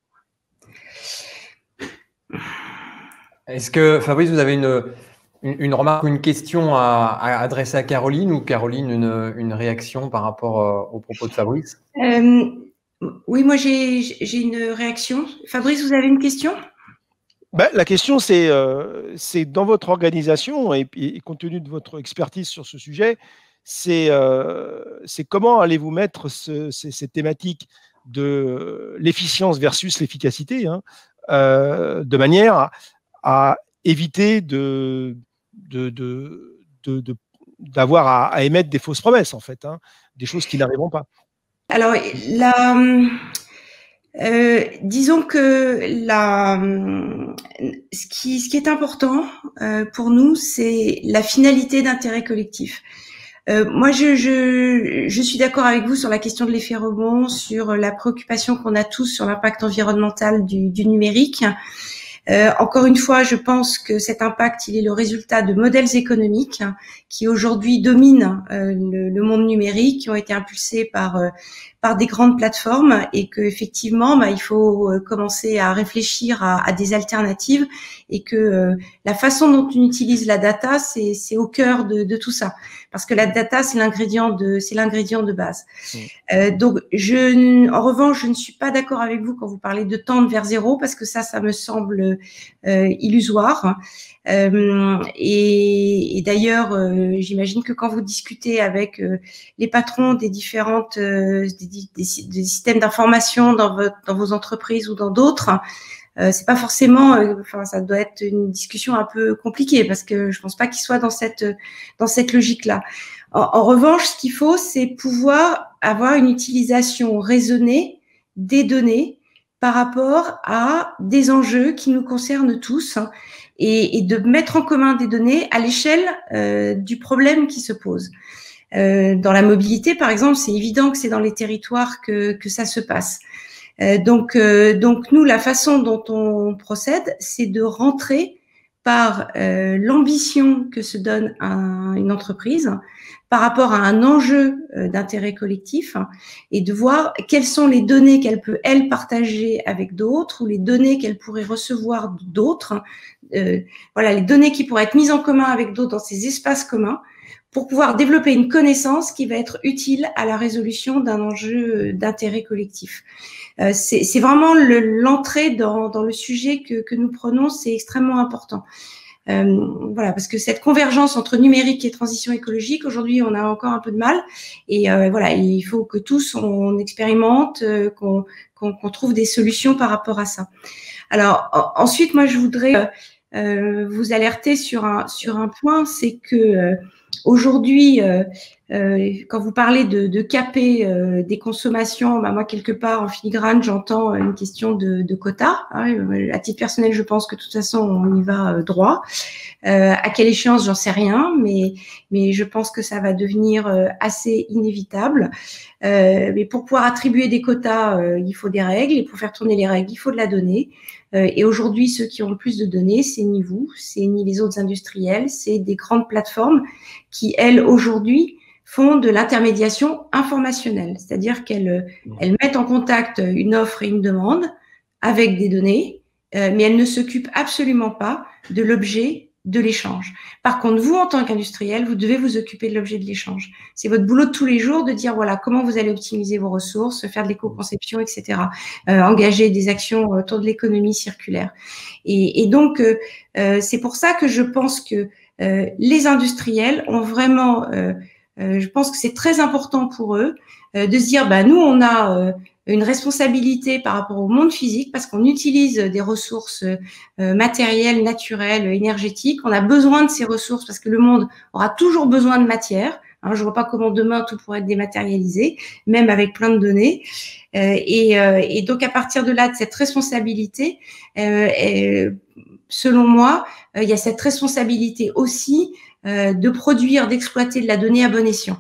[SPEAKER 1] Est-ce que, Fabrice, vous avez une remarque ou une question à adresser à Caroline, ou Caroline, une réaction par rapport aux propos de Fabrice?
[SPEAKER 2] Oui, moi j'ai une réaction. Fabrice, vous avez une question?
[SPEAKER 3] La question, c'est dans votre organisation, et compte tenu de votre expertise sur ce sujet, c'est comment allez-vous mettre ces thématiques de l'efficience versus l'efficacité, hein, de manière à éviter d'avoir à émettre des fausses promesses, en fait, hein, des choses qui n'arriveront pas.
[SPEAKER 2] Alors, disons que ce qui est important pour nous, c'est la finalité d'intérêt collectif. Moi, je suis d'accord avec vous sur la question de l'effet rebond, sur la préoccupation qu'on a tous sur l'impact environnemental du numérique. Encore une fois, je pense que cet impact, il est le résultat de modèles économiques qui aujourd'hui dominent le monde numérique, qui ont été impulsés par des grandes plateformes, et que effectivement, il faut commencer à réfléchir à des alternatives, et que la façon dont on utilise la data, c'est au cœur de tout ça, parce que la data, c'est l'ingrédient de base. Donc, en revanche, je ne suis pas d'accord avec vous quand vous parlez de tendre vers zéro, parce que ça me semble illusoire. Et d'ailleurs, j'imagine que quand vous discutez avec les patrons des différentes des systèmes d'information dans vos entreprises ou dans d'autres, c'est pas forcément, ça doit être une discussion un peu compliquée, parce que je pense pas qu'ils soient dans cette logique-là. En revanche, ce qu'il faut, c'est pouvoir avoir une utilisation raisonnée des données par rapport à des enjeux qui nous concernent tous, hein, et de mettre en commun des données à l'échelle du problème qui se pose. Dans la mobilité, par exemple, c'est évident que c'est dans les territoires que ça se passe. Donc nous, la façon dont on procède, c'est de rentrer par l'ambition que se donne une entreprise par rapport à un enjeu d'intérêt collectif, et de voir quelles sont les données qu'elle peut, elle, partager avec d'autres, ou les données qu'elle pourrait recevoir d'autres, voilà, les données qui pourraient être mises en commun avec d'autres dans ces espaces communs, pour pouvoir développer une connaissance qui va être utile à la résolution d'un enjeu d'intérêt collectif. C'est vraiment l'entrée dans le sujet que nous prenons, c'est extrêmement important. Voilà, parce que cette convergence entre numérique et transition écologique, aujourd'hui, on a encore un peu de mal. Et voilà, il faut que tous on expérimente, qu'on trouve des solutions par rapport à ça. Alors ensuite, moi, je voudrais vous alerter sur un point, c'est que Aujourd'hui, quand vous parlez de caper des consommations, bah moi, quelque part, en filigrane, j'entends une question de quota. Hein. À titre personnel, je pense que de toute façon, on y va droit. À quelle échéance, j'en sais rien, mais je pense que ça va devenir assez inévitable. Mais pour pouvoir attribuer des quotas, il faut des règles, et pour faire tourner les règles, il faut de la donnée. Et aujourd'hui, ceux qui ont le plus de données, c'est ni vous, c'est ni les autres industriels, c'est des grandes plateformes qui, elles, aujourd'hui, font de l'intermédiation informationnelle, c'est-à-dire qu'elles mettent en contact une offre et une demande avec des données, mais elles ne s'occupent absolument pas de l'objet de l'échange. Par contre, vous, en tant qu'industriel, vous devez vous occuper de l'objet de l'échange. C'est votre boulot de tous les jours de dire, voilà, comment vous allez optimiser vos ressources, faire de l'éco-conception, etc. Engager des actions autour de l'économie circulaire. Et donc, c'est pour ça que je pense que les industriels ont vraiment, je pense que c'est très important pour eux de se dire, bah, nous, on a une responsabilité par rapport au monde physique parce qu'on utilise des ressources matérielles, naturelles, énergétiques. On a besoin de ces ressources parce que le monde aura toujours besoin de matière. Hein, je vois pas comment demain tout pourrait être dématérialisé, même avec plein de données. Et donc à partir de là, de cette responsabilité, selon moi, il y a cette responsabilité aussi de produire, d'exploiter de la donnée à bon escient.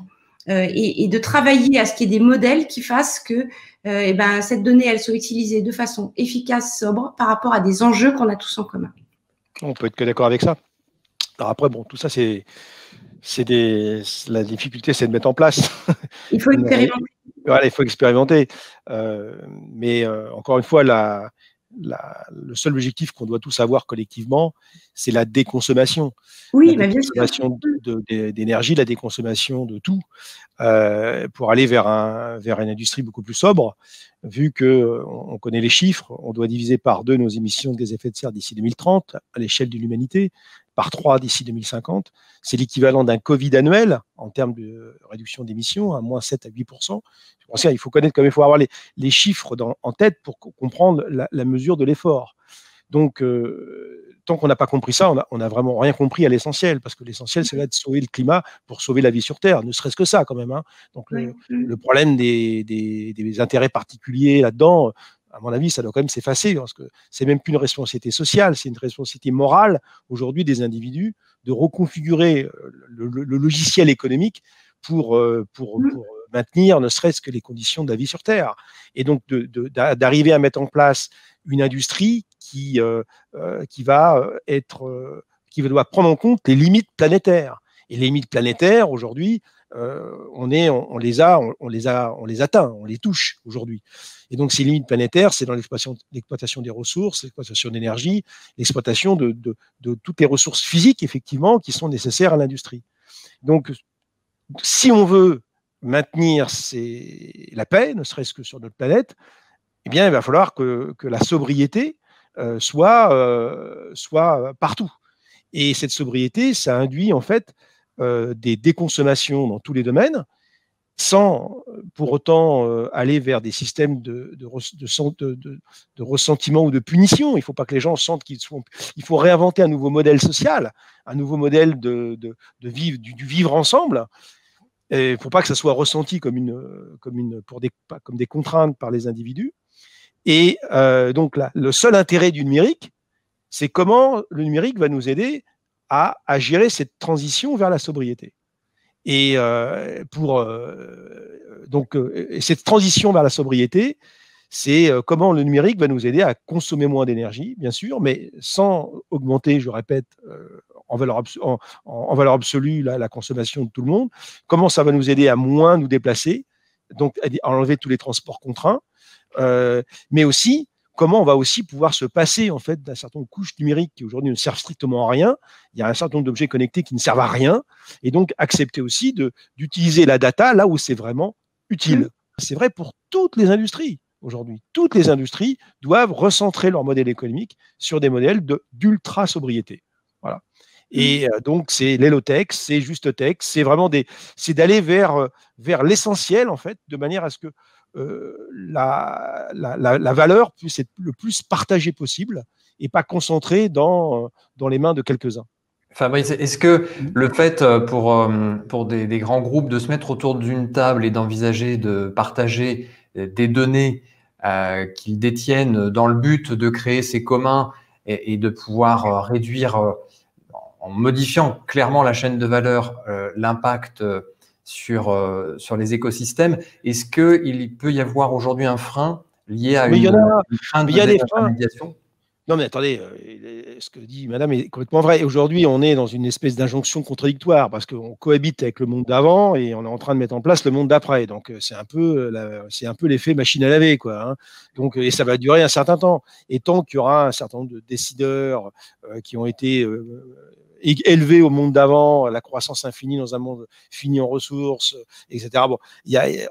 [SPEAKER 2] Et de travailler à ce qu'il y ait des modèles qui fassent que cette donnée, elle soit utilisée de façon efficace, sobre, par rapport à des enjeux qu'on a tous en commun.
[SPEAKER 3] On peut être que d'accord avec ça. Alors après, bon, tout ça, la difficulté, c'est de mettre en place.
[SPEAKER 2] Il faut expérimenter.
[SPEAKER 3] Voilà, il faut expérimenter. Mais encore une fois, le seul objectif qu'on doit tous avoir collectivement, c'est la déconsommation.
[SPEAKER 2] Oui,
[SPEAKER 3] la
[SPEAKER 2] déconsommation
[SPEAKER 3] d'énergie, la déconsommation de tout, pour aller vers une industrie beaucoup plus sobre, vu qu'on connaît les chiffres, on doit diviser par 2 nos émissions de gaz à effet de serre d'ici 2030, à l'échelle de l'humanité, par 3 d'ici 2050. C'est l'équivalent d'un Covid annuel en termes de réduction d'émissions, à moins 7 à 8%. Il faut connaître, il faut avoir les chiffres en tête pour comprendre la mesure de l'effort. Donc, tant qu'on n'a pas compris ça, on n'a vraiment rien compris à l'essentiel, parce que l'essentiel, c'est là de sauver le climat pour sauver la vie sur Terre, ne serait-ce que ça quand même. Hein. Donc, le problème des intérêts particuliers là-dedans, à mon avis, ça doit quand même s'effacer, parce que c'est même plus une responsabilité sociale, c'est une responsabilité morale aujourd'hui des individus de reconfigurer le logiciel économique pour maintenir ne serait-ce que les conditions de la vie sur Terre. Et donc, d'arriver à mettre en place une industrie qui doit prendre en compte les limites planétaires. Et les limites planétaires, aujourd'hui, on les atteint, on les touche aujourd'hui. Et donc, ces limites planétaires, c'est dans l'exploitation des ressources, l'exploitation d'énergie, l'exploitation de toutes les ressources physiques, effectivement, qui sont nécessaires à l'industrie. Donc, si on veut maintenir la paix, ne serait-ce que sur notre planète, eh bien, il va falloir que la sobriété soit partout. Et cette sobriété, ça induit en fait des déconsommations dans tous les domaines, sans pour autant aller vers des systèmes de ressentiment ou de punition. Il ne faut pas que les gens sentent il faut réinventer un nouveau modèle social, un nouveau modèle du vivre ensemble. Il ne faut pas que ça soit ressenti comme des contraintes par les individus. Et donc là, le seul intérêt du numérique, c'est comment le numérique va nous aider à gérer cette transition vers la sobriété. Et cette transition vers la sobriété, c'est comment le numérique va nous aider à consommer moins d'énergie, bien sûr, mais sans augmenter, je répète, en valeur absolue la consommation de tout le monde. Comment ça va nous aider à moins nous déplacer, donc à enlever tous les transports contraints, mais aussi comment on va aussi pouvoir se passer en fait d'un certain nombre de couches numériques qui aujourd'hui ne servent strictement à rien. Il y a un certain nombre d'objets connectés qui ne servent à rien, et donc accepter aussi d'utiliser la data là où c'est vraiment utile. C'est vrai pour toutes les industries aujourd'hui. Toutes les industries doivent recentrer leur modèle économique sur des modèles d'ultra sobriété. Voilà. Et donc c'est l'Hello-Tech, c'est Juste-Tech, c'est vraiment c'est d'aller vers l'essentiel en fait, de manière à ce que la valeur puisse être le plus partagée possible et pas concentrée dans les mains de quelques-uns.
[SPEAKER 1] Fabrice, est-ce que le fait pour des grands groupes de se mettre autour d'une table et d'envisager de partager des données qu'ils détiennent dans le but de créer ces communs et de pouvoir réduire, en modifiant clairement la chaîne de valeur, l'impact sur les écosystèmes, est-ce qu'il peut y avoir aujourd'hui un frein lié à une crainte de désintermédiation ?
[SPEAKER 3] Non, mais attendez, ce que dit madame est complètement vrai. Aujourd'hui, on est dans une espèce d'injonction contradictoire parce qu'on cohabite avec le monde d'avant et on est en train de mettre en place le monde d'après. Donc, c'est un peu l'effet machine à laver, quoi, hein. Donc, et ça va durer un certain temps. Et tant qu'il y aura un certain nombre de décideurs qui ont été élevés au monde d'avant, la croissance infinie dans un monde fini en ressources, etc. Bon,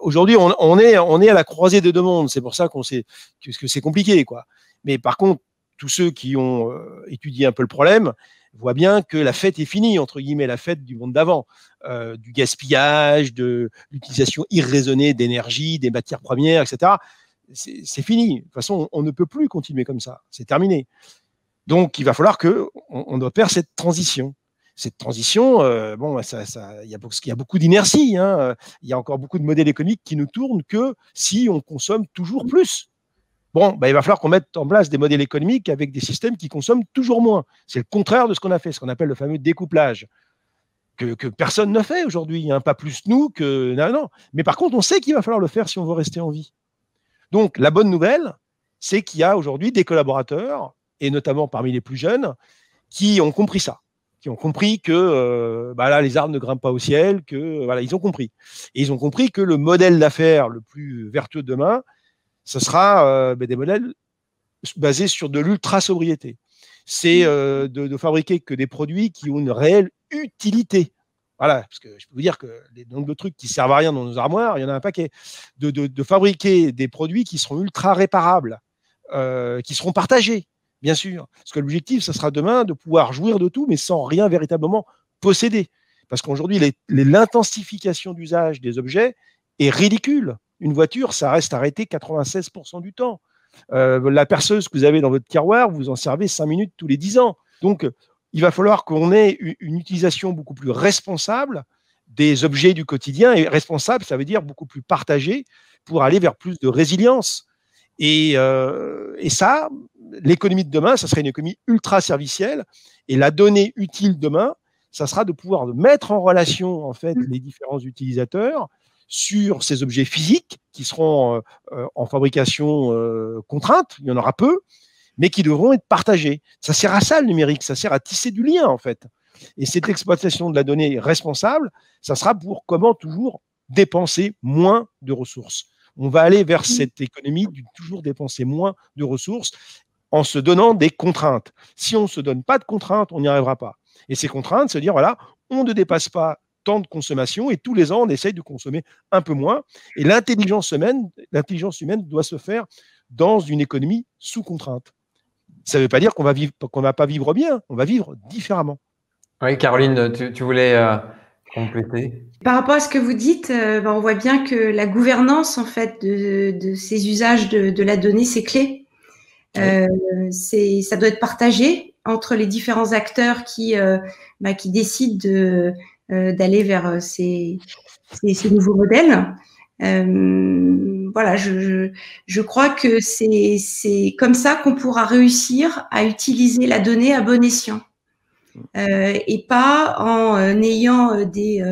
[SPEAKER 3] aujourd'hui, on est à la croisée des deux mondes. C'est pour ça que c'est compliqué, quoi. Mais par contre, tous ceux qui ont étudié un peu le problème voient bien que la fête est finie, entre guillemets, la fête du monde d'avant, du gaspillage, de l'utilisation irraisonnée d'énergie, des matières premières, etc. C'est fini. De toute façon, on ne peut plus continuer comme ça. C'est terminé. Donc, il va falloir qu'on opère cette transition. Cette transition, il y a beaucoup d'inertie, hein. Il y a encore beaucoup de modèles économiques qui ne tournent que si on consomme toujours plus. Bon, il va falloir qu'on mette en place des modèles économiques avec des systèmes qui consomment toujours moins. C'est le contraire de ce qu'on a fait, ce qu'on appelle le fameux découplage, que personne ne fait aujourd'hui, hein, pas plus nous que... Non. Mais par contre, on sait qu'il va falloir le faire si on veut rester en vie. Donc, la bonne nouvelle, c'est qu'il y a aujourd'hui des collaborateurs, et notamment parmi les plus jeunes, qui ont compris ça, qui ont compris que là, les arbres ne grimpent pas au ciel, ils ont compris. Et ils ont compris que le modèle d'affaires le plus vertueux de demain, ce sera des modèles basés sur de l'ultra-sobriété. C'est de fabriquer que des produits qui ont une réelle utilité. Voilà, parce que je peux vous dire que les nombres de trucs qui servent à rien dans nos armoires, il y en a un paquet. De fabriquer des produits qui seront ultra-réparables, qui seront partagés, bien sûr. Parce que l'objectif, ce sera demain de pouvoir jouir de tout, mais sans rien véritablement posséder. Parce qu'aujourd'hui, l'intensification d'usage des objets est ridicule. Une voiture, ça reste arrêté 96% du temps. La perceuse que vous avez dans votre tiroir, vous en servez 5 minutes tous les 10 ans. Donc, il va falloir qu'on ait une utilisation beaucoup plus responsable des objets du quotidien. Et responsable, ça veut dire beaucoup plus partagé pour aller vers plus de résilience. Et ça, l'économie de demain, ça serait une économie ultra servicielle. Et la donnée utile demain, ça sera de pouvoir mettre en relation en fait les différents utilisateurs sur ces objets physiques qui seront en fabrication contrainte, il y en aura peu, mais qui devront être partagés. Ça sert à ça le numérique, ça sert à tisser du lien en fait. Et cette exploitation de la donnée responsable, ça sera pour comment toujours dépenser moins de ressources. On va aller vers cette économie de toujours dépenser moins de ressources en se donnant des contraintes. Si on ne se donne pas de contraintes, on n'y arrivera pas. Et ces contraintes, c'est dire, voilà, on ne dépasse pas tant de consommation et tous les ans, on essaye de consommer un peu moins. Et l'intelligence humaine doit se faire dans une économie sous contrainte. Ça ne veut pas dire qu'on ne va pas vivre bien, on va vivre différemment.
[SPEAKER 1] Oui, Caroline, tu voulais compléter?
[SPEAKER 2] Par rapport à ce que vous dites, on voit bien que la gouvernance en fait de ces usages de la donnée, c'est clé. Ça doit être partagé entre les différents acteurs qui décident d'aller vers ces nouveaux modèles. Voilà, je crois que c'est comme ça qu'on pourra réussir à utiliser la donnée à bon escient, et pas en ayant des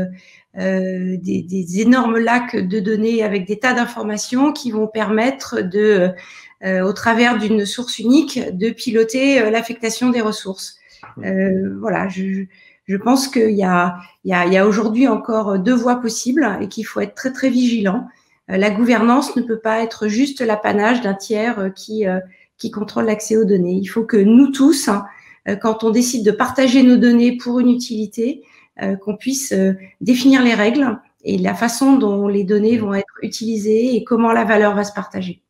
[SPEAKER 2] énormes lacs de données avec des tas d'informations qui vont permettre au travers d'une source unique, de piloter l'affectation des ressources. Voilà, je pense qu'il y a aujourd'hui encore deux voies possibles et qu'il faut être très très vigilant. La gouvernance ne peut pas être juste l'apanage d'un tiers qui contrôle l'accès aux données. Il faut que nous tous, quand on décide de partager nos données pour une utilité, qu'on puisse définir les règles et la façon dont les données vont être utilisées et comment la valeur va se partager.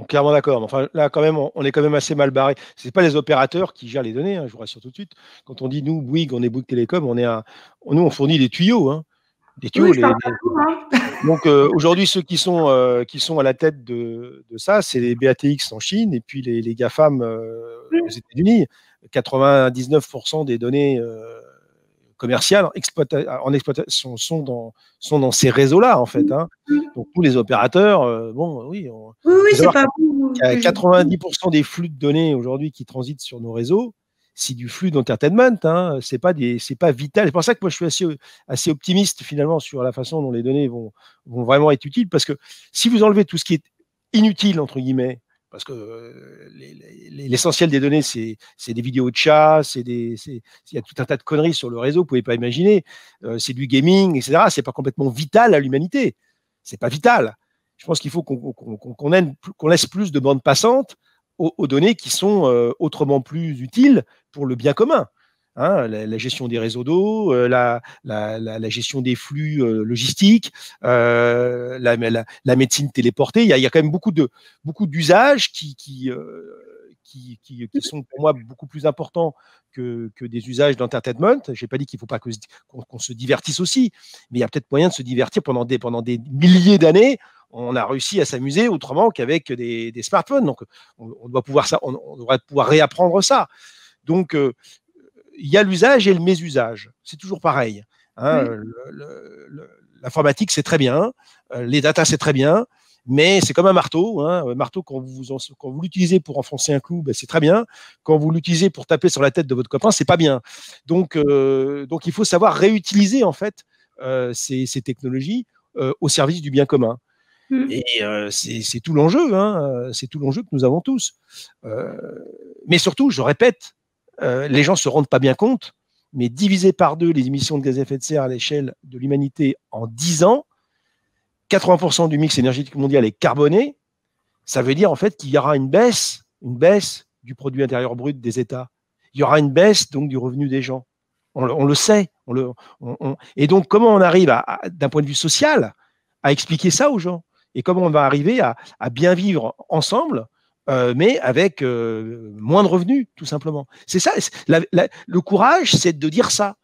[SPEAKER 3] Clairement d'accord. Enfin, là, quand même, on est quand même assez mal barré. Ce n'est pas les opérateurs qui gèrent les données, hein, je vous rassure tout de suite. Quand on dit nous, Bouygues, on est Bouygues Télécom, nous, on fournit des tuyaux. Hein. Des tuyaux. Oui, Donc, aujourd'hui, ceux qui sont à la tête de ça, c'est les BATX en Chine et puis les GAFAM aux États-Unis. 99% des données commerciales en exploitation sont dans ces réseaux-là, en fait. Hein. Donc, tous les opérateurs, bon, oui.
[SPEAKER 2] Oui, c'est pas vous.
[SPEAKER 3] Il y a 90% des flux de données aujourd'hui qui transitent sur nos réseaux. C'est du flux d'entertainment, hein. C'est pas vital. C'est pour ça que moi je suis assez optimiste finalement sur la façon dont les données vont vraiment être utiles, parce que si vous enlevez tout ce qui est inutile entre guillemets, parce que l'essentiel des données c'est des vidéos de chats, il y a tout un tas de conneries sur le réseau, vous pouvez pas imaginer, c'est du gaming, etc. C'est pas complètement vital à l'humanité, c'est pas vital. Je pense qu'il faut qu'on laisse plus de bandes passantes aux données qui sont autrement plus utiles pour le bien commun. Hein, la gestion des réseaux d'eau, la gestion des flux logistiques, la médecine téléportée. Il y a quand même beaucoup d'usages qui sont pour moi beaucoup plus importants que des usages d'entertainment. Je n'ai pas dit qu'il ne faut pas qu'on se divertisse aussi, mais il y a peut-être moyen de se divertir pendant des milliers d'années. On a réussi à s'amuser autrement qu'avec des smartphones. Donc, on doit pouvoir réapprendre ça. Donc, il y a l'usage et le mésusage. C'est toujours pareil. Hein, l'informatique, c'est très bien. Les datas, c'est très bien. Mais c'est comme un marteau. Hein. Un marteau, quand vous l'utilisez pour enfoncer un clou, ben, c'est très bien. Quand vous l'utilisez pour taper sur la tête de votre copain, c'est pas bien. Donc, il faut savoir réutiliser en fait ces technologies au service du bien commun. Et c'est tout l'enjeu, hein, c'est tout l'enjeu que nous avons tous. Mais surtout, je répète, les gens ne se rendent pas bien compte, mais diviser par 2 les émissions de gaz à effet de serre à l'échelle de l'humanité en 10 ans, 80% du mix énergétique mondial est carboné, ça veut dire en fait qu'il y aura une baisse du produit intérieur brut des États. Il y aura une baisse donc du revenu des gens. On le sait. Et donc, comment on arrive d'un point de vue social à expliquer ça aux gens? Et comment on va arriver à bien vivre ensemble, mais avec moins de revenus, tout simplement. C'est ça. Le courage, c'est de dire ça.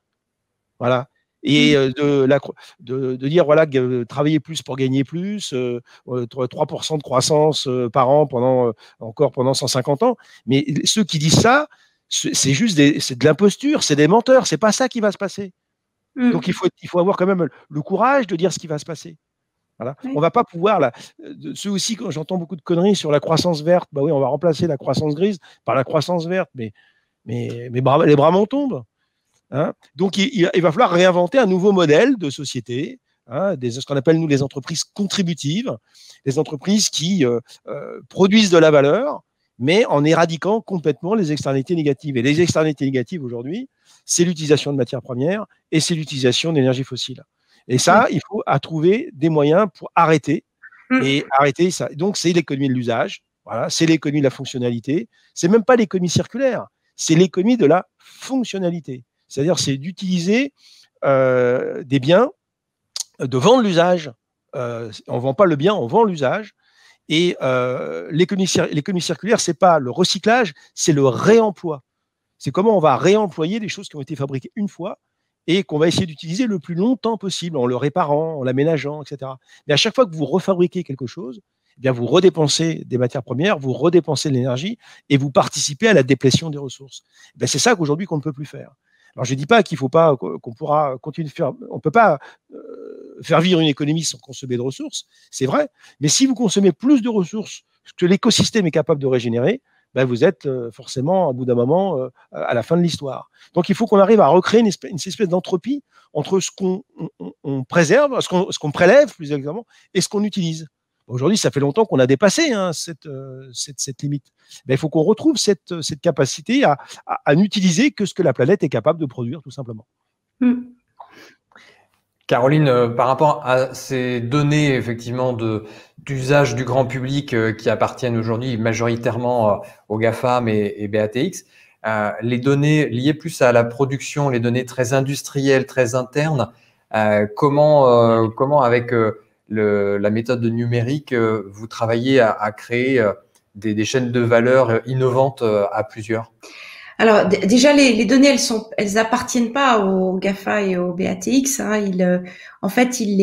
[SPEAKER 3] Voilà. Et de dire, voilà, travailler plus pour gagner plus, 3% de croissance par an pendant 150 ans. Mais ceux qui disent ça, c'est juste c'est de l'imposture, c'est des menteurs. C'est pas ça qui va se passer. Donc, il faut avoir quand même le courage de dire ce qui va se passer. Voilà. Oui. On ne va pas pouvoir, ceux aussi, quand j'entends beaucoup de conneries sur la croissance verte, bah oui, on va remplacer la croissance grise par la croissance verte, mais les bras m'en tombent. Hein. Donc, il va falloir réinventer un nouveau modèle de société, hein, ce qu'on appelle, nous, les entreprises contributives, les entreprises qui produisent de la valeur, mais en éradiquant complètement les externalités négatives. Et les externalités négatives, aujourd'hui, c'est l'utilisation de matières premières et c'est l'utilisation d'énergie fossile. Et ça, il faut trouver des moyens pour arrêter ça. Donc, c'est l'économie de l'usage, voilà, c'est l'économie de la fonctionnalité. C'est même pas l'économie circulaire, c'est l'économie de la fonctionnalité. C'est-à-dire, c'est d'utiliser des biens, de vendre l'usage. On ne vend pas le bien, on vend l'usage. Et l'économie circulaire, c'est pas le recyclage, c'est le réemploi. C'est comment on va réemployer des choses qui ont été fabriquées une fois et qu'on va essayer d'utiliser le plus longtemps possible, en le réparant, en l'aménageant, etc. Mais à chaque fois que vous refabriquez quelque chose, eh bien vous redépensez des matières premières, vous redépensez de l'énergie et vous participez à la déplétion des ressources. Eh c'est ça qu'aujourd'hui qu'on ne peut plus faire. Alors je ne dis pas qu'on pourra continuer de faire, on ne peut pas faire vivre une économie sans consommer de ressources, c'est vrai, mais si vous consommez plus de ressources que l'écosystème est capable de régénérer, ben vous êtes forcément, à bout d'un moment, à la fin de l'histoire. Donc, il faut qu'on arrive à recréer une espèce d'entropie entre ce qu'on préserve, ce qu'on prélève, plus exactement, et ce qu'on utilise. Aujourd'hui, ça fait longtemps qu'on a dépassé cette limite. Ben, il faut qu'on retrouve cette capacité à n'utiliser que ce que la planète est capable de produire, tout simplement.
[SPEAKER 1] Caroline, par rapport à ces données effectivement d'usage du grand public qui appartiennent aujourd'hui majoritairement aux GAFAM et BATX, les données liées plus à la production, les données très industrielles, très internes, comment avec la méthode numérique, vous travaillez à créer des chaînes de valeur innovantes à plusieurs?
[SPEAKER 2] Alors déjà les données elles appartiennent pas aux GAFA et aux BATX. Hein. En fait ils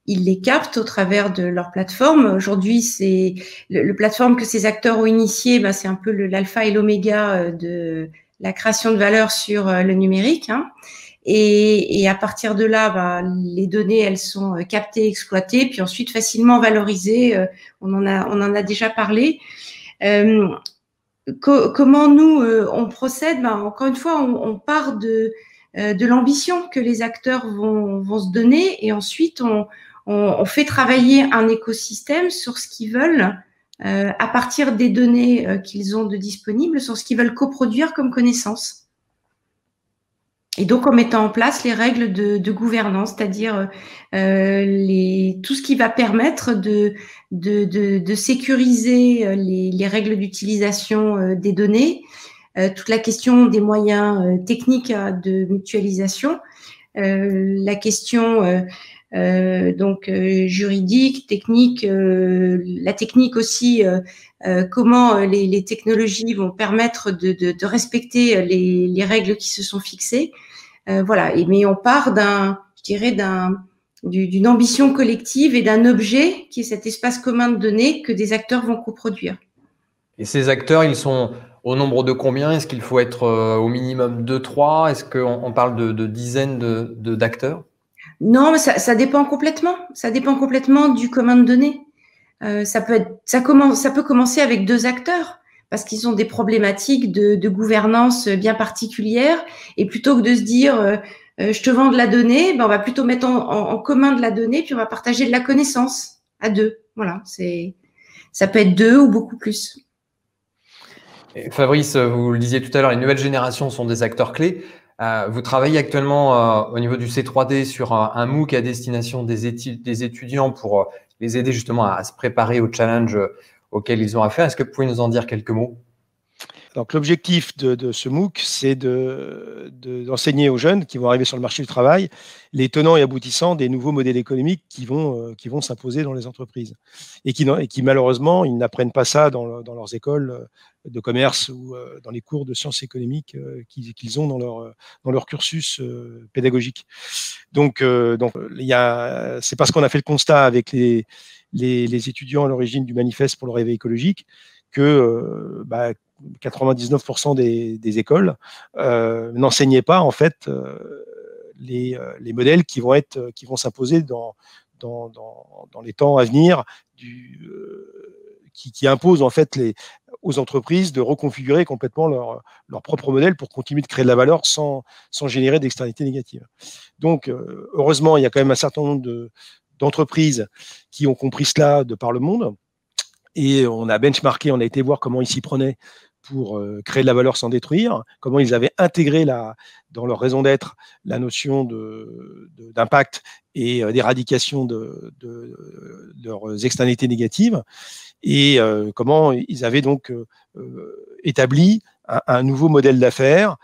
[SPEAKER 2] les captent au travers de leur plateforme. Aujourd'hui c'est le plateforme que ces acteurs ont initié. C'est un peu l'alpha et l'oméga de la création de valeur sur le numérique. Hein. Et à partir de là, les données, elles sont captées, exploitées, puis ensuite facilement valorisées. On en a déjà parlé. Comment nous, on procède? Encore une fois, on part de l'ambition que les acteurs vont se donner, et ensuite on fait travailler un écosystème sur ce qu'ils veulent, à partir des données qu'ils ont de disponibles, sur ce qu'ils veulent coproduire comme connaissances. Et donc, en mettant en place les règles de gouvernance, c'est-à-dire tout ce qui va permettre de sécuriser les règles d'utilisation des données, toute la question des moyens techniques de mutualisation, la question donc juridique, technique, la technique aussi, comment les technologies vont permettre de respecter les règles qui se sont fixées. Voilà. Mais on part d'une ambition collective et d'un objet qui est cet espace commun de données que des acteurs vont coproduire.
[SPEAKER 1] Et ces acteurs, ils sont au nombre de combien? Est-ce qu'il faut être au minimum 2, 3? Est-ce qu'on parle de dizaines d'acteurs?
[SPEAKER 2] Non, ça dépend complètement. Ça dépend complètement du commun de données. Ça peut commencer avec 2 acteurs parce qu'ils ont des problématiques de gouvernance bien particulières, et plutôt que de se dire je te vends de la donnée, on va plutôt mettre en commun de la donnée, puis on va partager de la connaissance à 2. Voilà, ça peut être 2 ou beaucoup plus.
[SPEAKER 1] Et Fabrice, vous le disiez tout à l'heure, les nouvelles générations sont des acteurs clés. Vous travaillez actuellement au niveau du C3D sur un MOOC à destination des étudiants pour les aider justement à se préparer au challenge auquel ils ont affaire. Est-ce que vous pouvez nous en dire quelques mots?
[SPEAKER 3] Donc, l'objectif de ce MOOC, c'est d'enseigner aux jeunes qui vont arriver sur le marché du travail les tenants et aboutissants des nouveaux modèles économiques qui vont s'imposer dans les entreprises. Et qui malheureusement, ils n'apprennent pas ça dans leurs écoles de commerce ou dans les cours de sciences économiques qu'ils ont dans leur cursus pédagogique. Donc c'est parce qu'on a fait le constat avec les étudiants à l'origine du manifeste pour le réveil écologique que 99% des écoles n'enseignaient pas en fait les modèles qui vont s'imposer dans les temps à venir, qui imposent en fait aux entreprises de reconfigurer complètement leur propre modèle pour continuer de créer de la valeur sans générer d'externalités négatives. Donc heureusement, il y a quand même un certain nombre d'entreprises qui ont compris cela de par le monde. Et on a benchmarké, on a été voir comment ils s'y prenaient pour créer de la valeur sans détruire, comment ils avaient intégré dans leur raison d'être la notion d'impact et d'éradication de leurs externalités négatives, et comment ils avaient donc établi un nouveau modèle d'affaires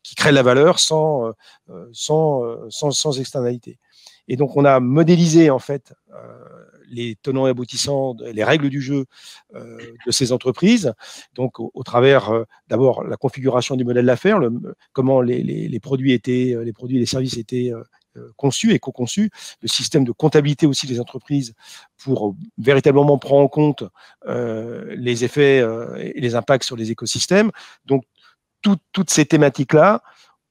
[SPEAKER 3] qui crée de la valeur sans externalité. Et donc on a modélisé en fait les tenants et aboutissants, les règles du jeu de ces entreprises, donc au travers d'abord la configuration du modèle d'affaires, comment les produits et les services étaient conçus et co-conçus, le système de comptabilité aussi des entreprises pour véritablement prendre en compte les effets et les impacts sur les écosystèmes. Donc toutes ces thématiques-là,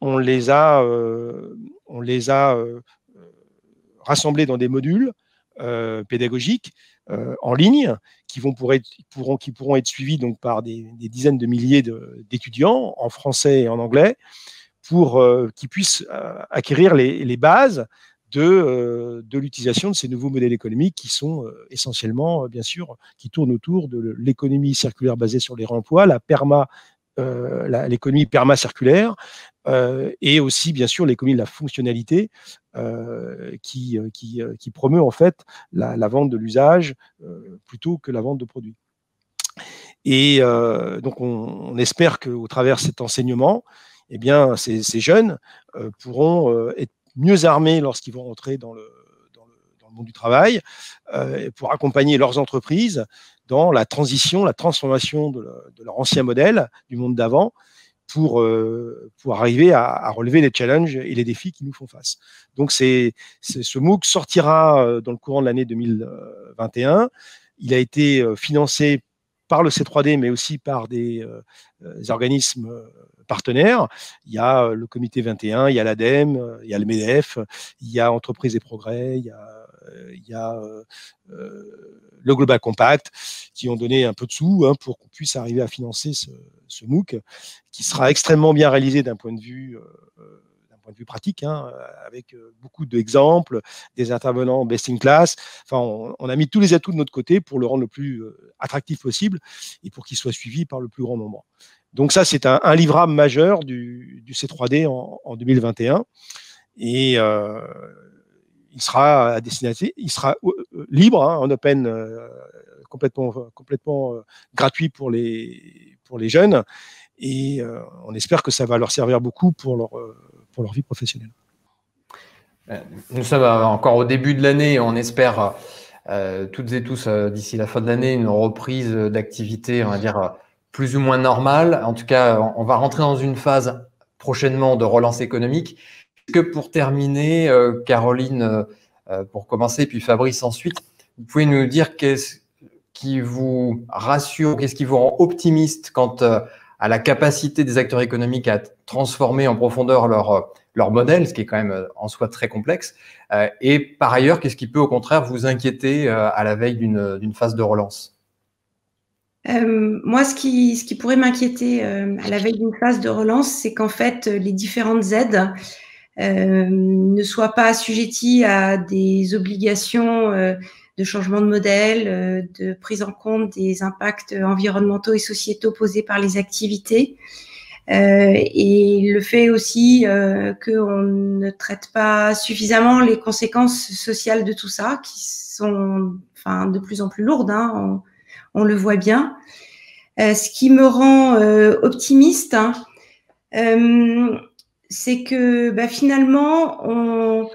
[SPEAKER 3] on les a rassemblées dans des modules pédagogiques en ligne qui pourront être suivis donc par des dizaines de milliers d'étudiants en français et en anglais pour qu'ils puissent acquérir les bases de l'utilisation de ces nouveaux modèles économiques qui sont essentiellement, bien sûr, qui tournent autour de l'économie circulaire basée sur les réemplois, l'économie perma-circulaire, et aussi, bien sûr, l'économie de la fonctionnalité qui promeut en fait la vente de l'usage plutôt que la vente de produits. Et donc, on espère qu'au travers de cet enseignement, eh bien, ces jeunes pourront être mieux armés lorsqu'ils vont rentrer dans le monde du travail pour accompagner leurs entreprises dans la transformation de leur ancien modèle du monde d'avant pour arriver à relever les challenges et les défis qui nous font face. Donc, ce MOOC sortira dans le courant de l'année 2021. Il a été financé par le C3D, mais aussi par des organismes partenaires. Il y a le Comité 21, il y a l'ADEME, il y a le MEDEF, il y a Entreprises et Progrès, il y a le Global Compact, qui ont donné un peu de sous pour qu'on puisse arriver à financer ce MOOC, qui sera extrêmement bien réalisé d'un point de vue pratique, avec beaucoup d'exemples, des intervenants best in class. Enfin, on a mis tous les atouts de notre côté pour le rendre le plus attractif possible et pour qu'il soit suivi par le plus grand nombre. Donc ça, c'est un livrable majeur du C3D en 2021. Et il sera à destination, il sera libre, en open, complètement gratuit pour les jeunes. Et on espère que ça va leur servir beaucoup pour leur vie professionnelle.
[SPEAKER 1] Nous sommes encore au début de l'année. On espère toutes et tous d'ici la fin de l'année une reprise d'activité, on va dire, plus ou moins normale. En tout cas, on va rentrer dans une phase prochainement de relance économique. Est-ce que pour terminer, Caroline, pour commencer, puis Fabrice ensuite, vous pouvez nous dire qu'est-ce qui vous rassure, qu'est-ce qui vous rend optimiste quant à la capacité des acteurs économiques à transformer en profondeur leur modèle, ce qui est quand même en soi très complexe. Et par ailleurs, qu'est-ce qui peut au contraire vous inquiéter à la veille d'une phase de relance ?
[SPEAKER 2] Moi, ce qui pourrait m'inquiéter à la veille d'une phase de relance, c'est qu'en fait, les différentes aides ne soient pas assujetties à des obligations de changement de modèle, de prise en compte des impacts environnementaux et sociétaux posés par les activités. Et le fait aussi qu'on ne traite pas suffisamment les conséquences sociales de tout ça, qui sont de plus en plus lourdes, on le voit bien. Ce qui me rend optimiste, c'est que finalement,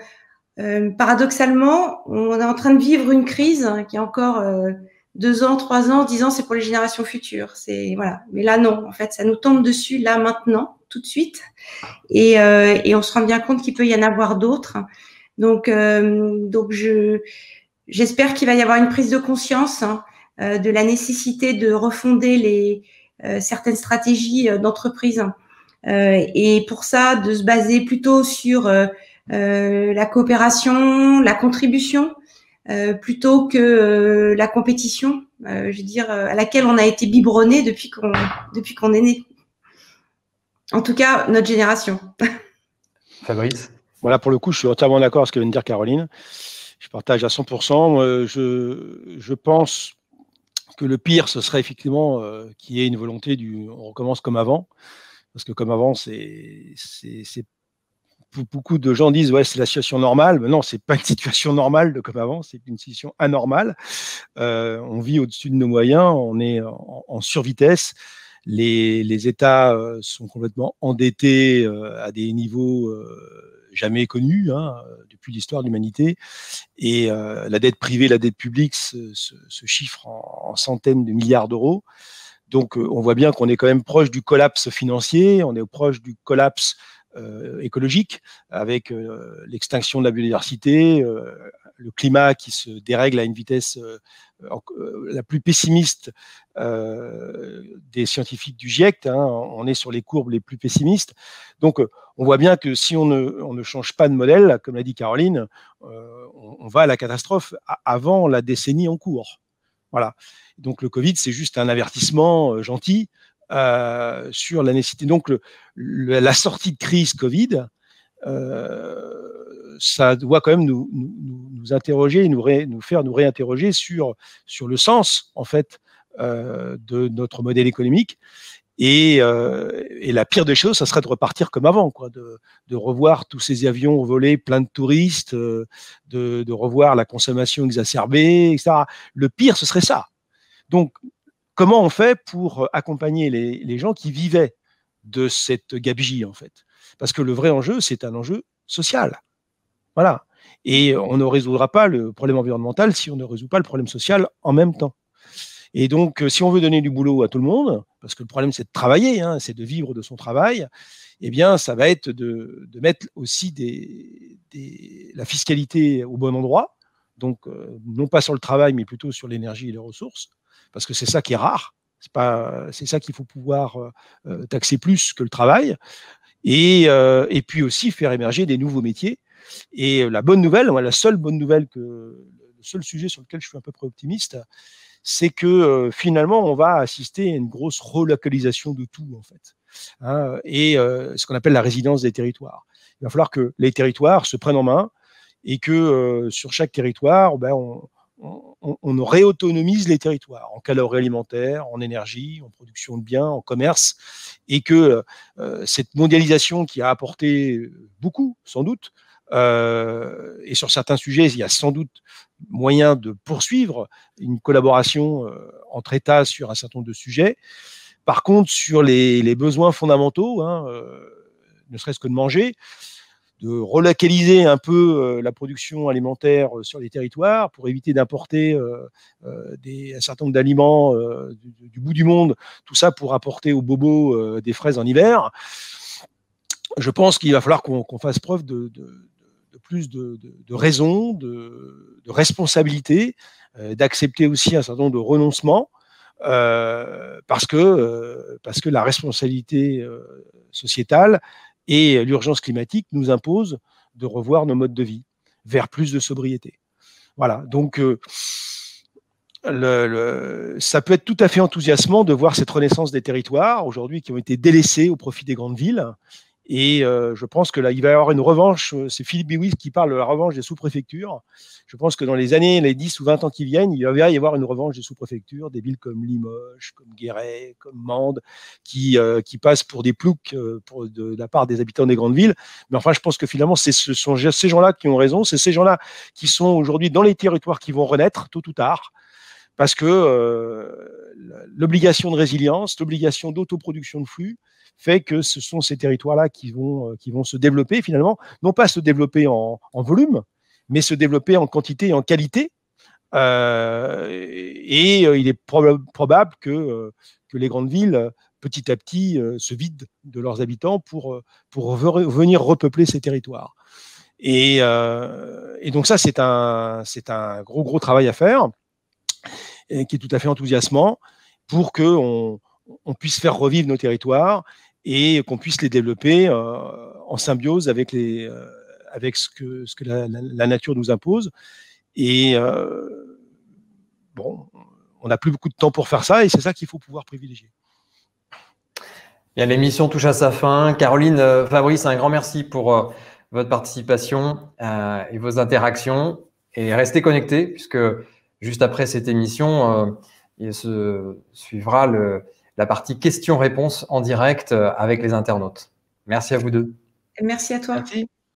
[SPEAKER 2] paradoxalement, on est en train de vivre une crise qui est encore 2 ans, 3 ans, 10 ans, c'est pour les générations futures. Voilà. Mais là, non. En fait, ça nous tombe dessus là, maintenant, tout de suite. Et on se rend bien compte qu'il peut y en avoir d'autres. Donc j'espère qu'il va y avoir une prise de conscience de la nécessité de refonder certaines stratégies d'entreprise. Et pour ça, de se baser plutôt sur la coopération, la contribution, plutôt que la compétition, je veux dire, à laquelle on a été biberonné depuis qu'on est né. En tout cas, notre génération.
[SPEAKER 1] Fabrice ?
[SPEAKER 3] Voilà, pour le coup, je suis entièrement d'accord avec ce que vient de dire Caroline. Je partage à 100%. Je pense que le pire, ce serait effectivement qu'il y ait une volonté on recommence comme avant. Parce que comme avant, beaucoup de gens disent ouais, c'est la situation normale. Mais non, c'est pas une situation normale de comme avant, c'est une situation anormale. On vit au-dessus de nos moyens, on est en survitesse. Les États sont complètement endettés à des niveaux jamais connus depuis l'histoire de l'humanité. Et la dette privée, la dette publique se chiffre en centaines de milliards d'euros. Donc, on voit bien qu'on est quand même proche du collapse financier, on est proche du collapse écologique, avec l'extinction de la biodiversité, le climat qui se dérègle à une vitesse la plus pessimiste des scientifiques du GIEC. On est sur les courbes les plus pessimistes. Donc, on voit bien que si on ne change pas de modèle, comme l'a dit Caroline, on va à la catastrophe avant la décennie en cours. Voilà. Donc, le Covid, c'est juste un avertissement gentil sur la nécessité. Donc, la sortie de crise Covid, ça doit quand même nous interroger et nous faire nous réinterroger sur le sens, en fait, de notre modèle économique. Et la pire des choses, ça serait de repartir comme avant, quoi, de revoir tous ces avions volés pleins de touristes, de revoir la consommation exacerbée, etc. Le pire, ce serait ça. Donc, comment on fait pour accompagner les gens qui vivaient de cette gabegie, en fait ? Parce que le vrai enjeu, c'est un enjeu social. Voilà. Et on ne résoudra pas le problème environnemental si on ne résout pas le problème social en même temps. Et donc, si on veut donner du boulot à tout le monde, parce que le problème, c'est de travailler, c'est de vivre de son travail, eh bien, ça va être de mettre aussi la fiscalité au bon endroit. Donc, non pas sur le travail, mais plutôt sur l'énergie et les ressources, parce que c'est ça qui est rare. C'est ça qu'il faut pouvoir taxer plus que le travail. Et puis aussi faire émerger des nouveaux métiers. Et la bonne nouvelle, la seule bonne nouvelle, le seul sujet sur lequel je suis à peu près optimiste, c'est que finalement, on va assister à une grosse relocalisation de tout, en fait. Et ce qu'on appelle la résilience des territoires. Il va falloir que les territoires se prennent en main et que sur chaque territoire, on réautonomise les territoires en calories alimentaires, en énergie, en production de biens, en commerce, et que cette mondialisation qui a apporté beaucoup, sans doute, et sur certains sujets, il y a sans doute moyen de poursuivre une collaboration entre États sur un certain nombre de sujets. Par contre, sur les besoins fondamentaux, ne serait-ce que de manger, de relocaliser un peu la production alimentaire sur les territoires pour éviter d'importer un certain nombre d'aliments du bout du monde, tout ça pour apporter aux bobos des fraises en hiver. Je pense qu'il va falloir qu'on fasse preuve de plus de raison, de responsabilité, d'accepter aussi un certain nombre de renoncements, parce que la responsabilité sociétale et l'urgence climatique nous imposent de revoir nos modes de vie vers plus de sobriété. Voilà, donc ça peut être tout à fait enthousiasmant de voir cette renaissance des territoires aujourd'hui qui ont été délaissés au profit des grandes villes. Et je pense que là, il va y avoir une revanche. C'est Philippe Biwis qui parle de la revanche des sous-préfectures. Je pense que dans les 10 ou 20 ans qui viennent, il va y avoir une revanche des sous-préfectures, des villes comme Limoges, comme Guéret, comme Mende, qui passent pour des ploucs de la part des habitants des grandes villes. Mais enfin, je pense que finalement, ce sont ces gens-là qui ont raison. C'est ces gens-là qui sont aujourd'hui dans les territoires qui vont renaître, tôt ou tard. Parce que l'obligation de résilience, l'obligation d'autoproduction de flux, fait que ce sont ces territoires-là qui vont se développer finalement, non pas se développer en volume, mais se développer en quantité et en qualité. Il est probable que les grandes villes, petit à petit, se vident de leurs habitants pour venir repeupler ces territoires. Et donc ça, c'est un gros travail à faire, et qui est tout à fait enthousiasmant pour qu'on puisse faire revivre nos territoires et qu'on puisse les développer en symbiose avec ce que la nature nous impose. Et on n'a plus beaucoup de temps pour faire ça, et c'est ça qu'il faut pouvoir privilégier.
[SPEAKER 1] Bien, l'émission touche à sa fin. Caroline, Fabrice, un grand merci pour votre participation et vos interactions. Et restez connectés, puisque juste après cette émission, il se suivra la partie questions-réponses en direct avec les internautes. Merci à vous deux.
[SPEAKER 2] Merci à toi.
[SPEAKER 3] Merci.